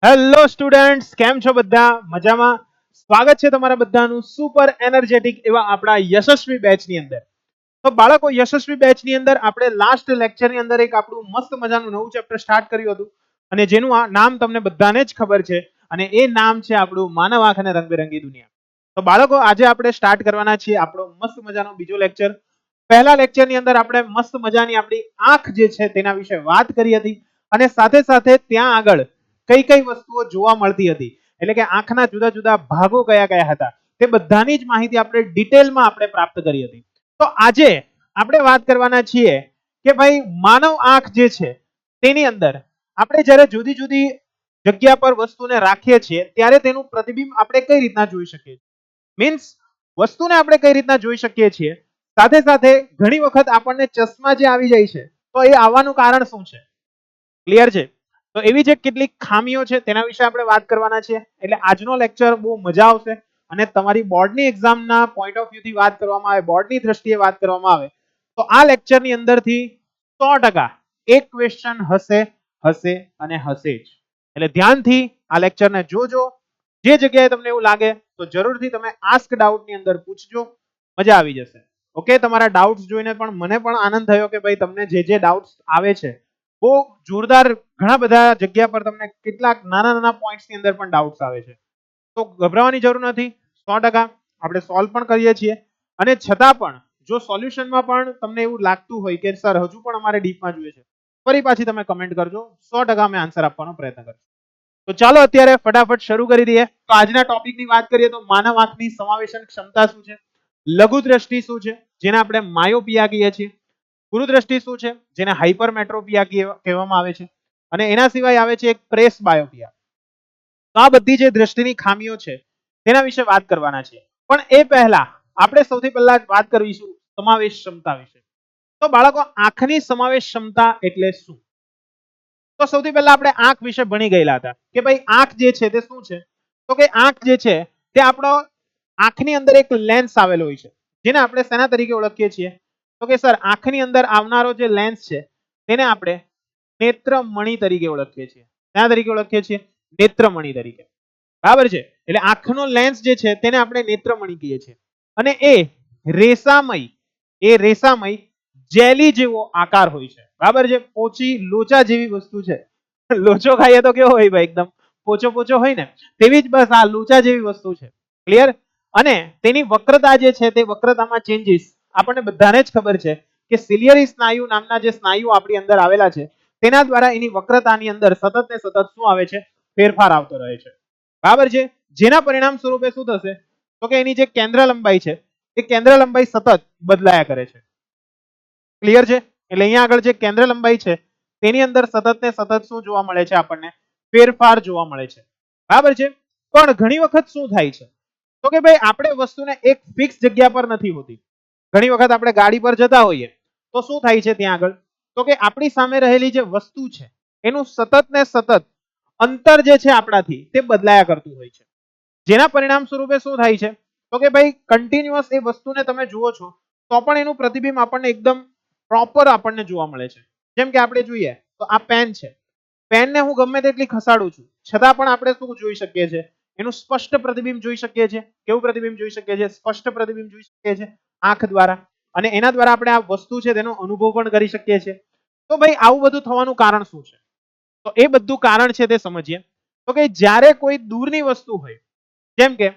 Hello students, કેમ છો બધા? મજામાં? સ્વાગત છે તમારા બધાનું સુપર એનર્જેટિક એવા આપણા યશસ્વી બેચની અંદર. તો બાળકો, યશસ્વી બેચની અંદર આપણે લાસ્ટ લેક્ચરની અંદર એક આપણું મસ્ત મજાનું નવું ચેપ્ટર સ્ટાર્ટ કર્યું હતું અને જેનું આ નામ તમને બધાને જ ખબર છે અને એ નામ છે આપણું માનવ આંખ અને રંગબેરંગી દુનિયા. તો બાળકો, આજે આપણે સ્ટાર્ટ કરવાના છીએ આપણો મસ્ત મજાનો બીજો લેક્ચર. પહેલા લેક્ચરની અંદર આપણે મસ્ત મજાની આપણી આંખ જે છે તેના વિશે વાત કરી હતી અને સાથે સાથે ત્યાં આગળ કઈ કઈ વસ્તુઓ જોવા મળતી હતી, એટલે કે આંખના જુદા જુદા ભાગો કયા કયા હતા, તે બધાની જ માહિતી આપણે ડિટેલમાં આપણે પ્રાપ્ત કરી હતી. તો આજે આપણે વાત કરવાના છીએ કે ભાઈ માનવ આંખ જે છે તેની અંદર આપણે જ્યારે જુદી જુદી જગ્યા પર વસ્તુને રાખીએ છીએ ત્યારે તેનું પ્રતિબિંબ આપણે કઈ રીતના જોઈ શકીએ. મીન્સ વસ્તુને આપણે કઈ રીતના જોઈ શકીએ છીએ, સાથે સાથે ઘણી વખત આપણને ચશ્મા જે આવી જાય છે તો એ આવવાનું કારણ શું છે? ક્લિયર છે? તો એવી જે કેટલીક ખામીઓ છે તેના વિશે આપણે વાત કરવાના છે. એટલે આજનો લેક્ચર બહુ મજા આવશે અને તમારી બોર્ડની એક્ઝામના પોઈન્ટ ઓફ વ્યૂથી વાત કરવામાં આવે, બોર્ડની દ્રષ્ટિએ વાત કરવામાં આવે તો આ લેક્ચરની અંદરથી 100% એક ક્વેશ્ચન હશે હશે અને હશે જ. એટલે ધ્યાનથી આ લેક્ચરને જોજો. જે જગ્યાએ તમને એવું લાગે તો જરૂરથી તમે આસ્ક ડાઉટની અંદર પૂછજો, મજા આવી જશે. ઓકે, તમારા ડાઉટ્સ જોઈને પણ મને પણ આનંદ થયો કે ભાઈ તમને જે ડાઉટ્સ આવે છે બહુ જોરદાર, ઘણા બધા જગ્યા પર તમને કેટલાક નાના નાના પોઈન્ટ્સની અંદર પણ ડાઉટ્સ આવે છે. તો ગભરાવાની જરૂર નથી, 100% આપણે સોલ્વ પણ કરીએ છીએ. અને છતાં પણ જો સોલ્યુશનમાં પણ તમને એવું લાગતું હોય કે સર હજુ પણ અમારે ડીપમાં જોઈએ છે, ફરી પાછી તમે કમેન્ટ કરજો, 100% અમે આન્સર આપવાનો પ્રયત્ન કરશું. તો ચાલો અત્યારે ફટાફટ શરૂ કરી દઈએ. તો આજના ટોપિકની વાત કરીએ તો માનવ આંખની સમાવેશન ક્ષમતા શું છે, લઘુ દ્રષ્ટિ શું છે જેને આપણે માયોપિયા કહીએ છીએ, ગુરુ દ્રષ્ટિ શું છે જેને હાઇપરમેટ્રોપિયા કહેવામાં આવે છે, અને એના સિવાય આવે છે એક પ્રેસ બાયોપિયા. તો આ બધી જે દ્રષ્ટિની ખામીઓ છે તેના વિશે વાત કરવાના છે. પણ એ પહેલા આપણે સૌથી પહેલા વાત કરીશું સમાવેશ ક્ષમતા વિશે. તો બાળકો, આંખની સમાવેશ ક્ષમતા એટલે શું? તો સૌથી પહેલા આપણે આંખ વિશે ભણી ગયેલા હતા કે ભાઈ આંખ જે છે તે શું છે. તો કે આંખ જે છે તે આપણો આંખની અંદર એક લેન્સ આવેલો હોય છે જેને આપણે શેના તરીકે ઓળખીએ છીએ? તો કે સર, આંખની અંદર આવનારો જે લેન્સ છે તેને આપણે નેત્રમણિ તરીકે ઓળખીએ છીએ. શેના તરીકે ઓળખીએ છીએ? નેત્રમણિ તરીકે. બરાબર છે? એટલે આંખનો લેન્સ જે છે તેને આપણે નેત્રમણિ કહીએ છીએ. અને એ રેસામય જેલી જેવો આકાર હોય છે. બરાબર છે? પોચી લોચા જેવી વસ્તુ છે. લોચો ખાઈએ તો કેવો હોય ભાઈ? એકદમ પોચો પોચો હોય ને, તેવી જ બસ આ લોચા જેવી વસ્તુ છે. ક્લિયર? અને તેની વક્રતા જે છે તે વક્રતામાં ચેન્જીસ આપણને બધાને જ ખબર છે કે સિલિયરી સ્નાયુ નામના જે સ્નાયુ આપણી અંદર આવેલા છે તેના દ્વારા એની વક્રતાની અંદર સતત ને સતત શું આવે છે? ફેરફાર આવતો રહે છે. બરાબર છે? જેના પરિણામ સ્વરૂપે શું થશે? તો કે એની જે કેન્દ્ર લંબાઈ છે એ કેન્દ્ર લંબાઈ સતત બદલાયા કરે છે. ક્લિયર છે? એટલે અહીંયા આગળ જે કેન્દ્ર લંબાઈ છે તેની અંદર સતત ને સતત શું જોવા મળે છે? આપણને ફેરફાર જોવા મળે છે. બરાબર છે? પણ ઘણી વખત શું થાય છે તો કે ભાઈ આપણે વસ્તુને એક ફિક્સ જગ્યા પર નથી હોતી. ઘણી વખત આપણે ગાડી પર જતા હોઈએ તો શું થાય છે ત્યાં આગળ? તો કે આપણી સામે રહેલી જે વસ્તુ છે એનું સતત ને સતત અંતર જે છે આપણાથી તે બદલાયા કરતું હોય છે. જેના પરિણામ સ્વરૂપે શું થાય છે તો કે ભાઈ કન્ટિન્યુઅસ એ વસ્તુને તમે જુઓ છો તો પણ એનું પ્રતિબિંબ આપણને એકદમ પ્રોપર આપણને જોવા મળે છે. જેમ કે આપણે જોઈએ તો આ પેન છે, પેનને હું ગમે તેટલી ખસાડું છું છતાં પણ આપણે શું જોઈ શકીએ છીએ? એનું સ્પષ્ટ પ્રતિબિંબ જોઈ શકીએ છીએ. કેવું પ્રતિબિંબ જોઈ શકીએ છીએ? સ્પષ્ટ પ્રતિબિંબ જોઈ શકીએ છીએ આંખ દ્વારા. અને એના દ્વારા આપણે આ વસ્તુ છે તેનો અનુભવ પણ કરી શકીએ છીએ. તો ભાઈ આવું બધું થવાનું કારણ શું છે? તો એ બધું કારણ છે તે સમજીએ. તો કે જ્યારે કોઈ દૂરની વસ્તુ હોય, જેમ કે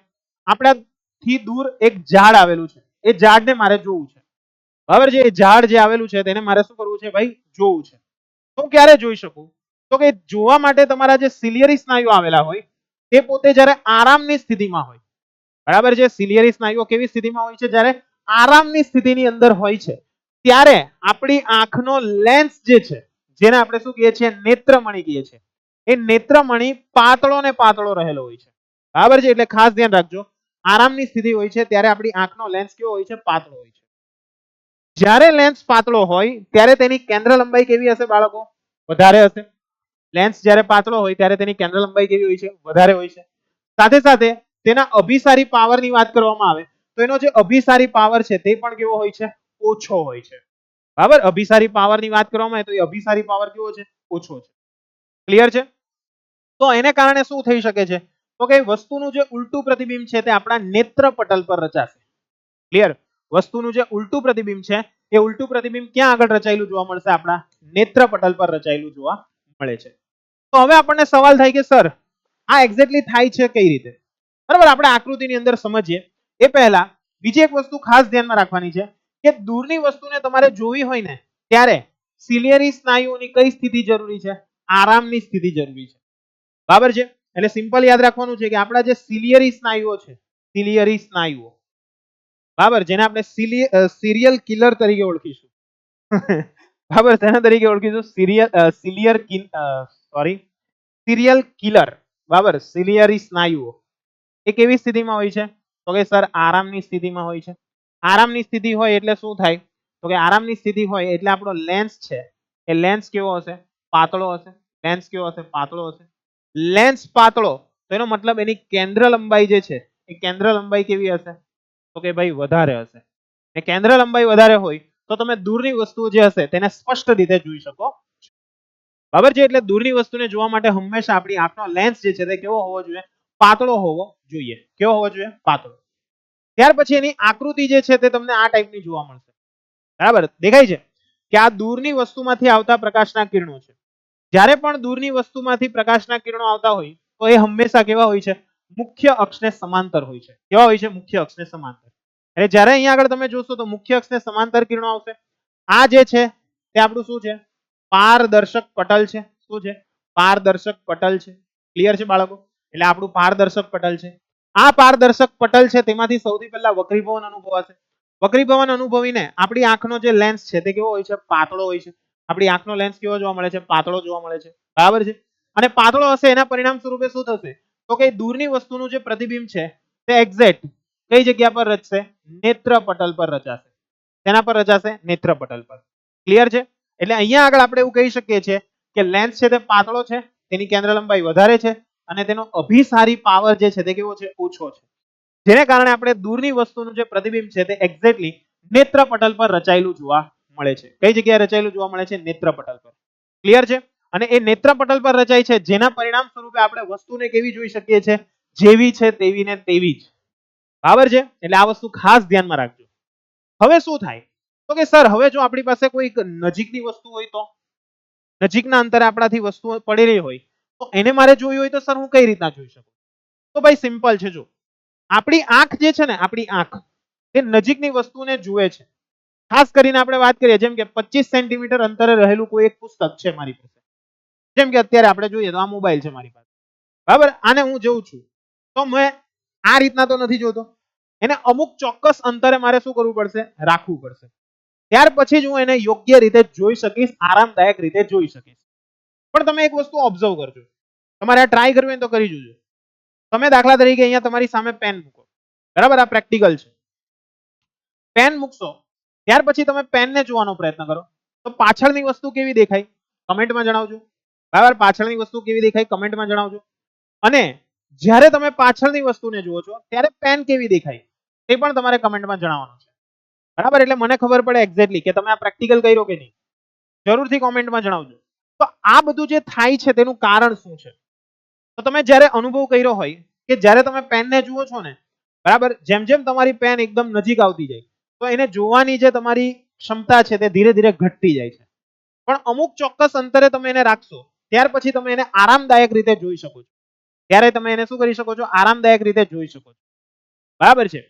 આપણાથી દૂર એક ઝાડ આવેલું છે, એ ઝાડને મારે જોવું છે. બરાબર છે? એ ઝાડ જે આવેલું છે તેને મારે શું કરવું છે ભાઈ? જોવું છે. તો ક્યારે જોઈ શકું? તો કે જોવા માટે તમારા જે સિલિયરી સ્નાયુ આવેલા હોય તે પોતે જ્યારે આરામની સ્થિતિમાં હોય. બરાબર છે? સિલિયરી સ્નાયુઓ કેવી સ્થિતિમાં હોય છે? જ્યારે આરામની સ્થિતિની અંદર હોય છે ત્યારે આપણી આંખનો લેન્સ જે છે જેને આપણે શું કહીએ છીએ? નેત્રમણિ કહીએ છીએ. એ નેત્રમણિ પાતળો ને પાતળો રહેલો હોય છે. બરાબર છે? એટલે ખાસ ધ્યાન રાખજો, આરામની સ્થિતિ હોય છે ત્યારે આપણી આંખનો લેન્સ કેવો હોય છે? પાતળો હોય છે. જ્યારે લેન્સ પાતળો હોય ત્યારે તેની કેન્દ્ર લંબાઈ કેવી હશે બાળકો? વધારે હશે. લેન્સ જ્યારે પાતળો હોય ત્યારે તેની કેન્દ્ર લંબાઈ કેવી હોય છે? વધારે હોય છે. સાથે સાથે તેના અભિસારી પાવરની વાત કરવામાં આવે તો એનો જે અભિસારી પાવર છે તે પણ કેવો હોય છે? ઓછો હોય છે. બરાબર? અભિસારી પાવરની વાત કરવામાં આવે તો એ અભિસારી પાવર કેવો છે? ઓછો છે. ક્લિયર છે? તો એને કારણે શું થઈ શકે છે તો કે વસ્તુનું જે ઉલટું પ્રતિબિંબ છે તે આપણા નેત્ર પટલ પર રચાશે. ક્લિયર? વસ્તુનું જે ઉલટું પ્રતિબિંબ છે એ ઉલટું પ્રતિબિંબ ક્યાં આગળ રચાયેલું જોવા મળશે? આપણા નેત્ર પટલ પર રચાયેલું જોવા મળે છે. તો હવે આપણને સવાલ થાય કે સર આ એક્ઝેક્ટલી થાય છે કઈ રીતે? બરાબર, આપણે આકૃતિની અંદર સમજીએ એ પહેલા બીજી એક વસ્તુ ખાસ ધ્યાનમાં રાખવાની છે કે દૂરની વસ્તુને તમારે જોવી હોય ને ત્યારે સિલિયરી સ્નાયુઓની કઈ સ્થિતિ જરૂરી છે? આરામની સ્થિતિ જરૂરી છે. બરાબર છે? એટલે સિમ્પલ યાદ રાખવાનું છે કે આપણા જે સિલિયરી સ્નાયુઓ છે, સિલિયરી સ્નાયુઓ, બરાબર, જેને આપણે સિરિયલ કિલર તરીકે ઓળખીશું. બરાબર, તેના તરીકે ઓળખીશું સિરિયલ કિલર. બરાબર, સિલિયરી સ્નાયુઓ એ કેવી સ્થિતિમાં હોય છે? તો કે સર આરામની સ્થિતિમાં હોય છે. આરામની સ્થિતિ હોય એટલે શું થાય? તો કે આરામની સ્થિતિ હોય એટલે આપણો લેન્સ છે એ લેન્સ કેવો હશે? પાતળો હશે. લેન્સ કેવો હશે? પાતળો હશે. લેન્સ પાતળો તો એનો મતલબ એની કેન્દ્ર લંબાઈ જે છે એ કેન્દ્ર લંબાઈ કેવી હશે? તો કે ભાઈ વધારે હશે. એ કેન્દ્ર લંબાઈ વધારે હોય તો તમે દૂરની વસ્તુ જે હશે તેને સ્પષ્ટ રીતે જોઈ શકો. બરાબર છે? એટલે દૂરની વસ્તુને જોવા માટે હંમેશા આપણી આંખનો લેન્સ જે છે તે કેવો હોવો જોઈએ? પાતળો હોવો જોઈએ. કેવો હોવો જોઈએ? પાતળો. ત્યાર પછી એની આકૃતિ જે છે તે તમને આ ટાઈપની જોવા મળશે. બરાબર, દેખાય છે કે આ દૂરની વસ્તુમાંથી આવતા પ્રકાશના કિરણો છે. જ્યારે પણ દૂરની વસ્તુમાંથી પ્રકાશના કિરણો આવતા હોય તો એ હંમેશા કેવા હોય છે? મુખ્ય અક્ષને સમાંતર હોય છે. કેવા હોય છે? મુખ્ય અક્ષને સમાંતર. એટલે જ્યારે અહીંયા આગળ તમે જોશો તો મુખ્ય અક્ષને સમાંતર કિરણો આવશે. આ જે છે તે આપણું શું છે? પારદર્શક પટલ છે. શું છે? પારદર્શક પટલ છે. ક્લિયર છે બાળકો? એટલે આપણું પારદર્શક પટલ છે. આ પારદર્શક પટલ છે તેમાંથી સૌથી પહેલા વક્રીભવન અનુભવાશે. વક્રીભવન અનુભવીને આપણી આંખનો જે લેન્સ છે તે કેવો હોય છે? પાતળો હોય છે. આપણી આંખનો લેન્સ કેવો જોવા મળે છે? પાતળો જોવા મળે છે. બરાબર છે? અને પાતળો હશે એના પરિણામ સ્વરૂપે શું થશે? તો કે દૂરની વસ્તુનું જે પ્રતિબિંબ છે તે એક્ઝેક્ટ કઈ જગ્યા પર રચશે? નેત્ર પટલ પર રચાશે. તેના પર રચાશે? નેત્ર પટલ પર. ક્લિયર છે? એટલે અહીંયા આગળ આપણે એવું કહી શકીએ છીએ કે લેન્સ છે તે પાતળો છે, તેની કેન્દ્ર લંબાઈ વધારે છે અને તેનો અભિસારી પાવર જે છે તે કેવો છે? ઓછો છે. જેને કારણે આપણે દૂરની વસ્તુનું જે પ્રતિબિંબ છે તે એક્ઝેક્ટલી નેત્ર પટલ પર રચાયેલું જોવા મળે છે. કઈ જગ્યાએ રચાયેલું જોવા મળે છે? નેત્ર પટલ પર. ક્લિયર છે? અને એ નેત્ર પટલ પર રચાય છે જેના પરિણામ સ્વરૂપે આપણે વસ્તુને કેવી જોઈ શકીએ છીએ? જેવી છે તેવી ને તેવી જ. બરાબર છે? એટલે આ વસ્તુ ખાસ ધ્યાનમાં રાખજો. હવે શું થાય? તો કે સર હવે જો આપણી પાસે કોઈ નજીકની વસ્તુ હોય તો નજીકના અંતરે આપણાથી વસ્તુ પડેલી હોય તો એને મારે જોવી હોય તો સર હું કઈ રીતના જોઈ શકું? તો ભાઈ સિમ્પલ છે. જો આપણી આંખ જે છે ને, આપણી આંખ એ નજીકની વસ્તુને જુએ છે. ખાસ કરીને આપણે વાત કરીએ જેમ કે 25 સેન્ટીમીટર અંતરે રહેલું કોઈ એક પુસ્તક છે મારી પાસે. જેમ કે અત્યારે આપણે જોઈએ તો આ મોબાઈલ છે મારી પાસે. બરાબર, આને હું જોઉં છું તો મેં આ રીતના તો નથી જોતો. એને અમુક ચોક્કસ અંતરે મારે શું કરવું પડશે? રાખવું પડશે. ત્યાર પછી જ હું એને યોગ્ય રીતે જોઈ શકીશ, આરામદાયક રીતે જોઈ શકીશ. પણ તમે એક વસ્તુ ઓબ્ઝર્વ કરજો. તમારે આ ટ્રાય કરવી હોય તો કરી જોજો. તમે દાખલા તરીકે અહીંયા તમારી સામે પેન મૂકો. બરાબર, આ પ્રેક્ટિકલ છે. પેન મૂકશો ત્યાર પછી તમે પેનને જોવાનો પ્રયત્ન કરો તો પાછળની વસ્તુ કેવી દેખાય? કમેન્ટમાં જણાવજો. બરાબર, પાછળની વસ્તુ કેવી દેખાય? કમેન્ટમાં જણાવજો. અને જ્યારે તમે પાછળની વસ્તુને જુઓ છો ત્યારે પેન કેવી દેખાય તે પણ તમારે કમેન્ટમાં જણાવવાનું છે. બરાબર, એટલે મને ખબર પડે એક્ઝેક્ટલી કે તમે આ પ્રેક્ટિકલ કર્યો કે નહીં. જરૂરથી કોમેન્ટમાં જણાવજો. તો આ બધું જે થાય છે તેનું કારણ શું છે? તો તમે જ્યારે અનુભવ કર્યો હોય કે જ્યારે તમે પેનને જુઓ છો ને, બરાબર, જેમ જેમ તમારી પેન એકદમ નજીક આવતી જાય તો એને જોવાની જે તમારી ક્ષમતા છે તે ધીરે ધીરે ઘટતી જાય છે. પણ અમુક ચોક્કસ અંતરે તમે એને રાખશો ત્યાર પછી તમે એને આરામદાયક રીતે જોઈ શકો છો. ત્યારે તમે એને શું કરી શકો છો? આરામદાયક રીતે જોઈ શકો છો. બરાબર છે?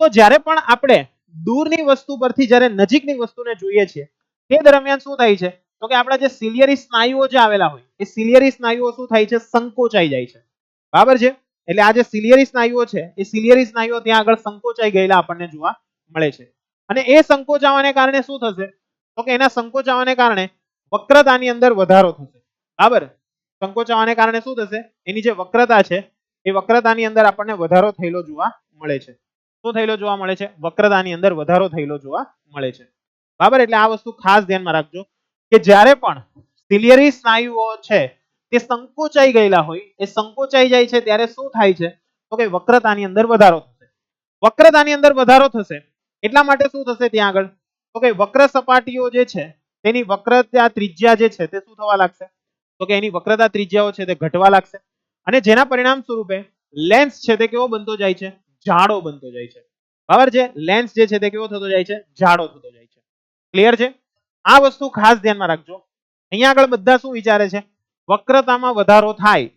તો જ્યારે પણ આપણે દૂરની વસ્તુ પરથી જ્યારે નજીકની વસ્તુને જોઈએ છીએ તે દરમિયાન શું થાય છે? તો કે આપણા જે સિલિયરી સ્નાયુઓ જે આવેલા હોય એ સિલિયરી સ્નાયુઓ શું થાય છે? સંકોચાઈ જાય છે. બરાબર છે? એટલે આ જે સિલિયરી સ્નાયુઓ છે એ સિલિયરી સ્નાયુઓ ત્યાં આગળ સંકોચાઈ ગયેલા આપણને જોવા મળે છે. અને એ સંકોચાવાને કારણે શું થશે? તો કે એના સંકોચાવાને કારણે વક્રતાની અંદર વધારો થશે. બરાબર, સંકોચાવાને કારણે શું થશે? એની જે વક્રતા છે એ વક્રતાની અંદર આપણને વધારો થયેલો જોવા મળે છે. શું થયેલો જોવા મળે છે? વક્રતાની અંદર વધારો થયેલો જોવા મળે છે. બરાબર, એટલે આ વસ્તુ ખાસ ધ્યાનમાં રાખજો કે જ્યારે પણ સિલિયરી સ્નાયુઓ છે તે સંકોચાઈ ગયેલા હોય, એ સંકોચાઈ જાય છે ત્યારે શું થાય છે? તો કે વક્રતાની અંદર વધારો થશે. વક્રતાની અંદર વધારો થશે એટલા માટે શું થશે ત્યાં આગળ? તો કે વક્ર સપાટીઓ જે છે તેની વક્રતા ત્રિજ્યા જે છે તે શું થવા લાગશે? તો કે એની વક્રતા ત્રિજ્યાઓ છે તે ઘટવા લાગશે અને જેના પરિણામ સ્વરૂપે લેન્સ છે તે કેવો બનતો જાય છે? જાડો બનતો જાય છે. બરાબર છે? લેન્સ જે છે તે કેવો થતો જાય છે? જાડો થતો જાય છે. ક્લિયર છે? આ વસ્તુ ખાસ ધ્યાનમાં રાખજો. અહીંયા આગળ બધા શું વિચારે છે? વક્રતામાં વધારો થાય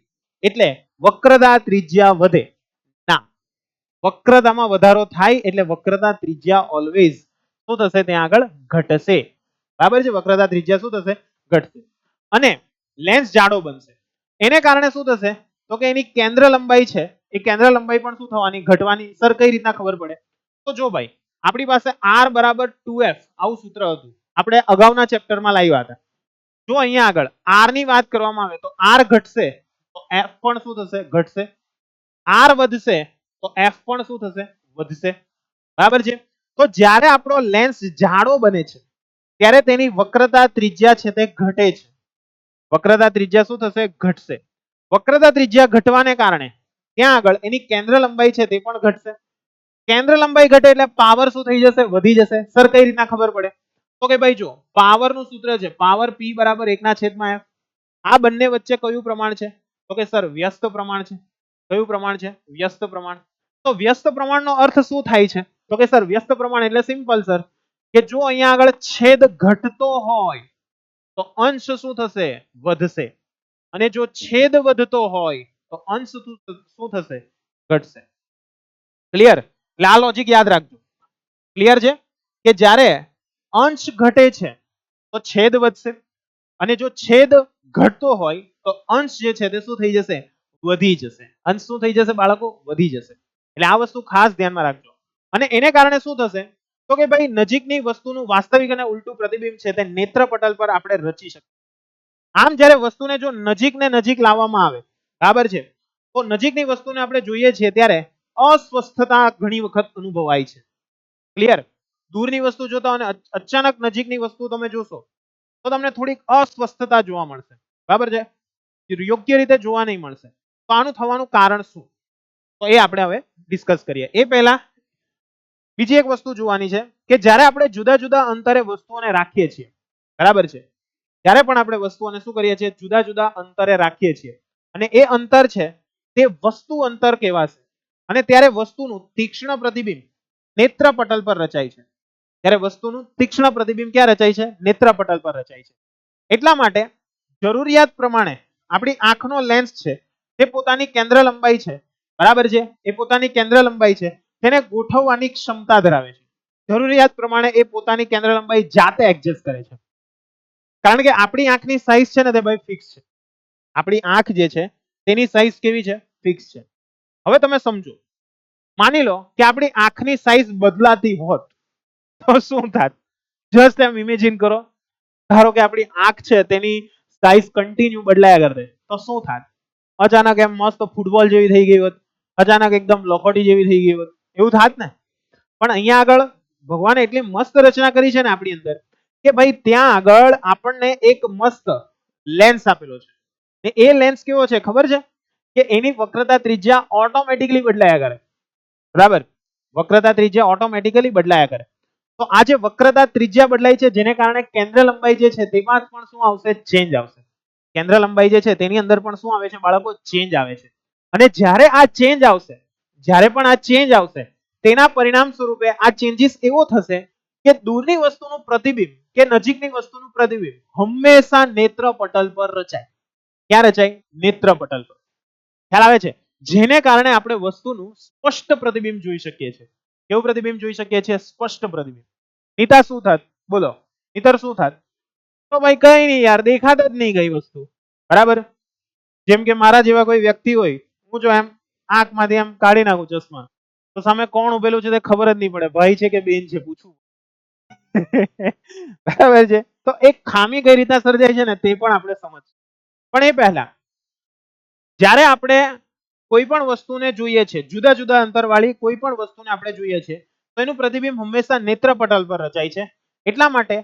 એટલે વક્રતા ત્રિજ્યા વધે. ના, વક્રતામાં વધારો થાય એટલે વક્રતા ત્રિજ્યા ઓલવેઝ શું થશે? ત્યાં આગળ ઘટશે. બરાબર છે? વક્રતા ત્રિજ્યા શું થશે? ઘટશે. અને લેન્સ જાડો બનશે. એને કારણે શું થશે? તો કે એની કેન્દ્ર લંબાઈ છે એ કેન્દ્ર લંબાઈ પણ શું થવાની? ઘટવાની. સર કઈ રીતના ખબર પડે? તો જો ભાઈ, આપણી પાસે r બરાબર 2f આવું સૂત્ર હતું. આપણે અગાઉના ચેપ્ટરમાં લાવ્યા હતા. જો અહીંયા આગળ r ની વાત કરવામાં આવે તો r ઘટશે તો f પણ શું થશે? ઘટશે. r વધશે તો f પણ શું થશે? વધશે. બરાબર છે? તો જ્યારે આપણો લેન્સ જાડો બને છે ત્યારે તેની વક્રતા ત્રિજ્યા છે તે ઘટે છે. વક્રતા ત્રિજ્યા શું થશે? ઘટશે. વક્રતા ત્રિજ્યા ઘટવાને કારણે ત્યાં આગળ એની કેન્દ્ર લંબાઈ છે તે પણ ઘટશે. કેન્દ્ર લંબાઈ ઘટે એટલે પાવર શું થઈ જશે? વધી જશે. સર કઈ રીતના ખબર પડે? તો કે ભાઈ જો, પાવર નું સૂત્ર છે પાવર p બરાબર 1/f. આ બંને વચ્ચે કયું પ્રમાણ છે? તો કે સર વ્યસ્ત પ્રમાણ છે. કયું પ્રમાણ છે? વ્યસ્ત પ્રમાણ. તો વ્યસ્ત પ્રમાણનો અર્થ શું થાય છે? તો કે સર વ્યસ્ત પ્રમાણ એટલે સિમ્પલ સર, કે જો અહીંયા આગળ છેદ ઘટતો હોય તો અંશ શું થશે? વધશે. અને જો છેદ વધતો હોય તો અંશ શું થશે? ઘટશે. ક્લિયર? એટલે આ લોજિક યાદ રાખજો. ક્લિયર છે? કે જ્યારે અંશ ઘટે છે તો છેદ વધશે અને જો છેદ ઘટતો હોય તો અંશ જે છે તે શું થઈ જશે? વધી જશે. અંશ શું થઈ જશે બાળકો? વધી જશે. એટલે આ વસ્તુ ખાસ ધ્યાનમાં રાખજો. અને એને કારણે શું થશે? તો કે ભાઈ નજીકની વસ્તુનું વાસ્તવિક અને ઉલટું પ્રતિબિંબ છે તે નેત્રપટલ પર આપણે રચી શકીએ. આમ જ્યારે વસ્તુને જો નજીક ને નજીક લાવવામાં આવે, બરાબર છે, તો નજીકની વસ્તુને આપણે જોઈએ છીએ ત્યારે અસ્વસ્થતા ઘણી વખત અનુભવાય છે. ક્લિયર? દૂરની વસ્તુ જોતા અને અચાનક નજીકની વસ્તુ તમે જોશો તો તમને થોડીક અસ્વસ્થતા જોવા મળશે. બરાબર છે? યોગ્ય રીતે જોવા નહીં મળશે. તો આનું થવાનું કારણ શું? તો એ આપણે હવે ડિસ્કસ કરીએ. એ પહેલા બીજી એક વસ્તુ જોવાની છે કે જ્યારે આપણે જુદા જુદા અંતરે વસ્તુઓને રાખીએ છીએ, બરાબર છે, જ્યારે પણ આપણે વસ્તુઓને શું કરીએ છીએ? જુદા જુદા અંતરે રાખીએ છીએ અને એ અંતર છે તે વસ્તુ અંતર કહેવાશે. અને ત્યારે વસ્તુનું તીક્ષ્ણ પ્રતિબિંબ નેત્રપટલ પર રચાય છે. ત્યારે વસ્તુનું તીક્ષ્ણ પ્રતિબિંબ ક્યાં રચાય છે? નેત્રપટલ પર રચાય છે. એટલા માટે જરૂરિયાત પ્રમાણે આપણી આંખનો લેન્સ છે તે પોતાની કેન્દ્ર લંબાઈ છે, બરાબર છે, એ પોતાની કેન્દ્ર લંબાઈ છે તેને ગોઠવવાની ક્ષમતા ધરાવે છે. જરૂરિયાત પ્રમાણે એ પોતાની કેન્દ્ર લંબાઈ જાતે એડજસ્ટ કરે છે. કારણ કે આપણી આંખની સાઈઝ છે ને તે ભાઈ ફિક્સ છે. આપણી આંખ જે છે તેની સાઈઝ કેવી છે? ફિક્સ છે. હવે તમે સમજો, માની લો કે આપણી આંખની સાઈઝ બદલાતી હોત તો શું થાત? જસ્ટ એમ ઇમેજિન કરો. ધારો કે આપણી આંખ છે તેની સાઈઝ કન્ટિન્યુ બદલાયા કરતે તો શું થાત? અચાનક એમ મસ્ત ફૂટબોલ જેવી થઈ ગઈ હોત, અચાનક એકદમ લખોટી જેવી થઈ ગઈ હોત, એવું થાત ને? પણ અહીંયા આગળ ભગવાને એટલી મસ્ત રચના કરી છે ને આપણી અંદર કે ભાઈ ત્યાં આગળ આપણને એક મસ્ત લેન્સ આપેલો છે. ને એ લેન્સ કેવો છે ખબર છે? કે એની વક્રતા ત્રિજ્યા ઓટોમેટિકલી બદલાયા કરે. બરાબર? વક્રતા ત્રિજ્યા ઓટોમેટિકલી બદલાયા કરે. તો આ જે વક્રતા ત્રિજ્યા બદલાય છે જેને કારણે કેન્દ્ર લંબાઈ જે છે તેમાં પણ શું આવશે? ચેન્જ આવશે. કેન્દ્ર લંબાઈ જે છે તેની અંદર પણ શું આવે છે બાળકો? ચેન્જ આવે છે. અને જ્યારે આ ચેન્જ આવશે, જ્યારે પણ આ ચેન્જ આવશે તેના પરિણામ સ્વરૂપે આ ચેન્જીસ એવો થશે કે દૂરની વસ્તુનું પ્રતિબિંબ કે નજીકની વસ્તુનું પ્રતિબિંબ હંમેશા નેત્રપટલ પર રચાય. ક્યાં રચાય? નેત્રપટલ પર. ખ્યાલ આવે છે? જેને કારણે આપણે વસ્તુનું સ્પષ્ટ પ્રતિબિંબ જોઈ શકીએ છીએ. કેવું પ્રતિબિંબ જોઈ શકીએ છીએ? સ્પષ્ટ પ્રતિબિંબ. નીતા શું થાત? બોલો નીતર શું થાત? તો ભાઈ કઈ નહીં યાર, દેખાત જ નહીં ગઈ વસ્તુ. બરાબર? જેમ કે મારા જેવા કોઈ વ્યક્તિ હોય, હું જો એમ આંખમાંથી એમ કાઢી નાખું ચશ્મા તો સામે કોણ ઉભેલું છે તે ખબર જ નહીં પડે, ભાઈ છે કે બેન છે પૂછવું. બરાબર છે? તો એક ખામી કઈ રીતના સર્જાય છે ને તે પણ આપણે સમજ. પણ એ પહેલા જ્યારે આપણે કોઈ પણ વસ્તુને જોઈએ છે, જુદા જુદા અંતરવાળી કોઈ પણ વસ્તુને આપણે જોઈએ છે તો એનું પ્રતિબિંબ હંમેશા નેત્રપટલ પર રચાય છે. એટલા માટે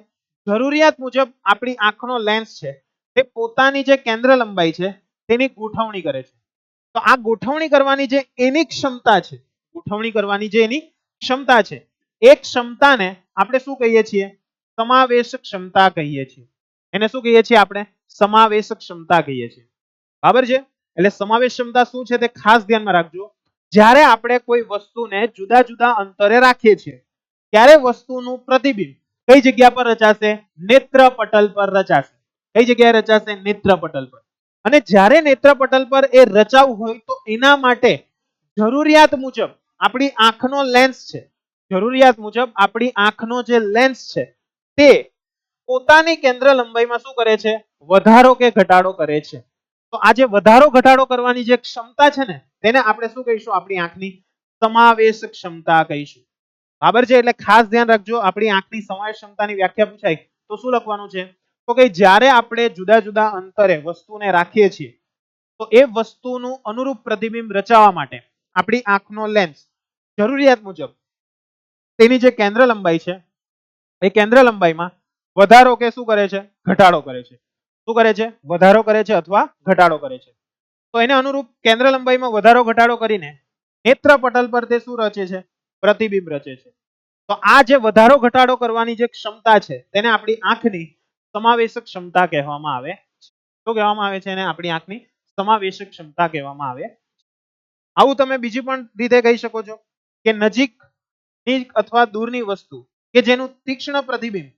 જરૂરિયાત મુજબ આપણી આંખનો લેન્સ છે તે પોતાની જે કેન્દ્ર લંબાઈ છે તેની ગોઠવણી કરે છે. તો આ ગોઠવણી કરવાની જે એની ક્ષમતા છે, ગોઠવણી કરવાની જે એની ક્ષમતા છે, એ ક્ષમતાને આપણે શું કહીએ છીએ? સમાવેશ ક્ષમતા કહીએ છીએ. એને શું કહીએ છીએ આપણે? સમાવેશ ક્ષમતા કહીએ છીએ. બરાબર છે? એટલે સમાવેશ ક્ષમતા શું છે તે ખાસ ધ્યાનમાં રાખજો. જ્યારે આપણે કોઈ વસ્તુને જુદા જુદા અંતરે રાખીએ છીએ ત્યારે વસ્તુનું પ્રતિબિંબ કઈ જગ્યા પર રચાશે? નેત્ર પટલ પર રચાશે. કઈ જગ્યાએ રચાશે? નેત્ર પટલ પર. અને જ્યારે નેત્ર પટલ પર એ રચાવું હોય તો એના માટે જરૂરિયાત મુજબ આપણી આંખનો લેન્સ છે, જરૂરિયાત મુજબ આપણી આંખનો જે લેન્સ છે તે પોતાની કેન્દ્ર લંબાઈમાં શું કરે છે? વધારો કે ઘટાડો કરે છે. તો આ જે વધારો ઘટાડો કરવાની જે ક્ષમતા છે ને તેને આપણે શું કહીશું? આપણી આંખની સમાવેશ ક્ષમતા કહીશું. બરાબર છે? એટલે ખાસ ધ્યાન રાખજો, આપણી આંખની સમાવેશ ક્ષમતાની વ્યાખ્યા પૂછાય તો શું લખવાનું છે? તો કે જ્યારે આપણે જુદા જુદા અંતરે વસ્તુને રાખીએ છીએ તો એ વસ્તુનું અનુરૂપ પ્રતિબિંબ રચાવવા માટે આપણી આંખનો લેન્સ જરૂરિયાત મુજબ તેની જે કેન્દ્ર લંબાઈ છે એ કેન્દ્ર લંબાઈમાં વધારો કે શું કરે છે? ઘટાડો કરે છે. શું કરે છે? વધારો કરે છે અથવા ઘટાડો કરે છે. તો એને અનુરૂપ કેન્દ્ર લંબાઈમાં વધારો ઘટાડો કરીને નેત્ર પટલ પર તે શું રચે છે? પ્રતિબિંબ રચે છે. તો આ જે વધારો ઘટાડો કરવાની જે ક્ષમતા છે તેને આપણી આંખની સમાવેશક ક્ષમતા કહેવામાં આવે છે. શું કહેવામાં આવે છે? એને આપણી આંખની સમાવેશક ક્ષમતા કહેવામાં આવે. આવું તમે બીજી પણ રીતે કહી શકો છો કે નજીકની અથવા દૂરની વસ્તુ કે જેનું તીક્ષ્ણ પ્રતિબિંબ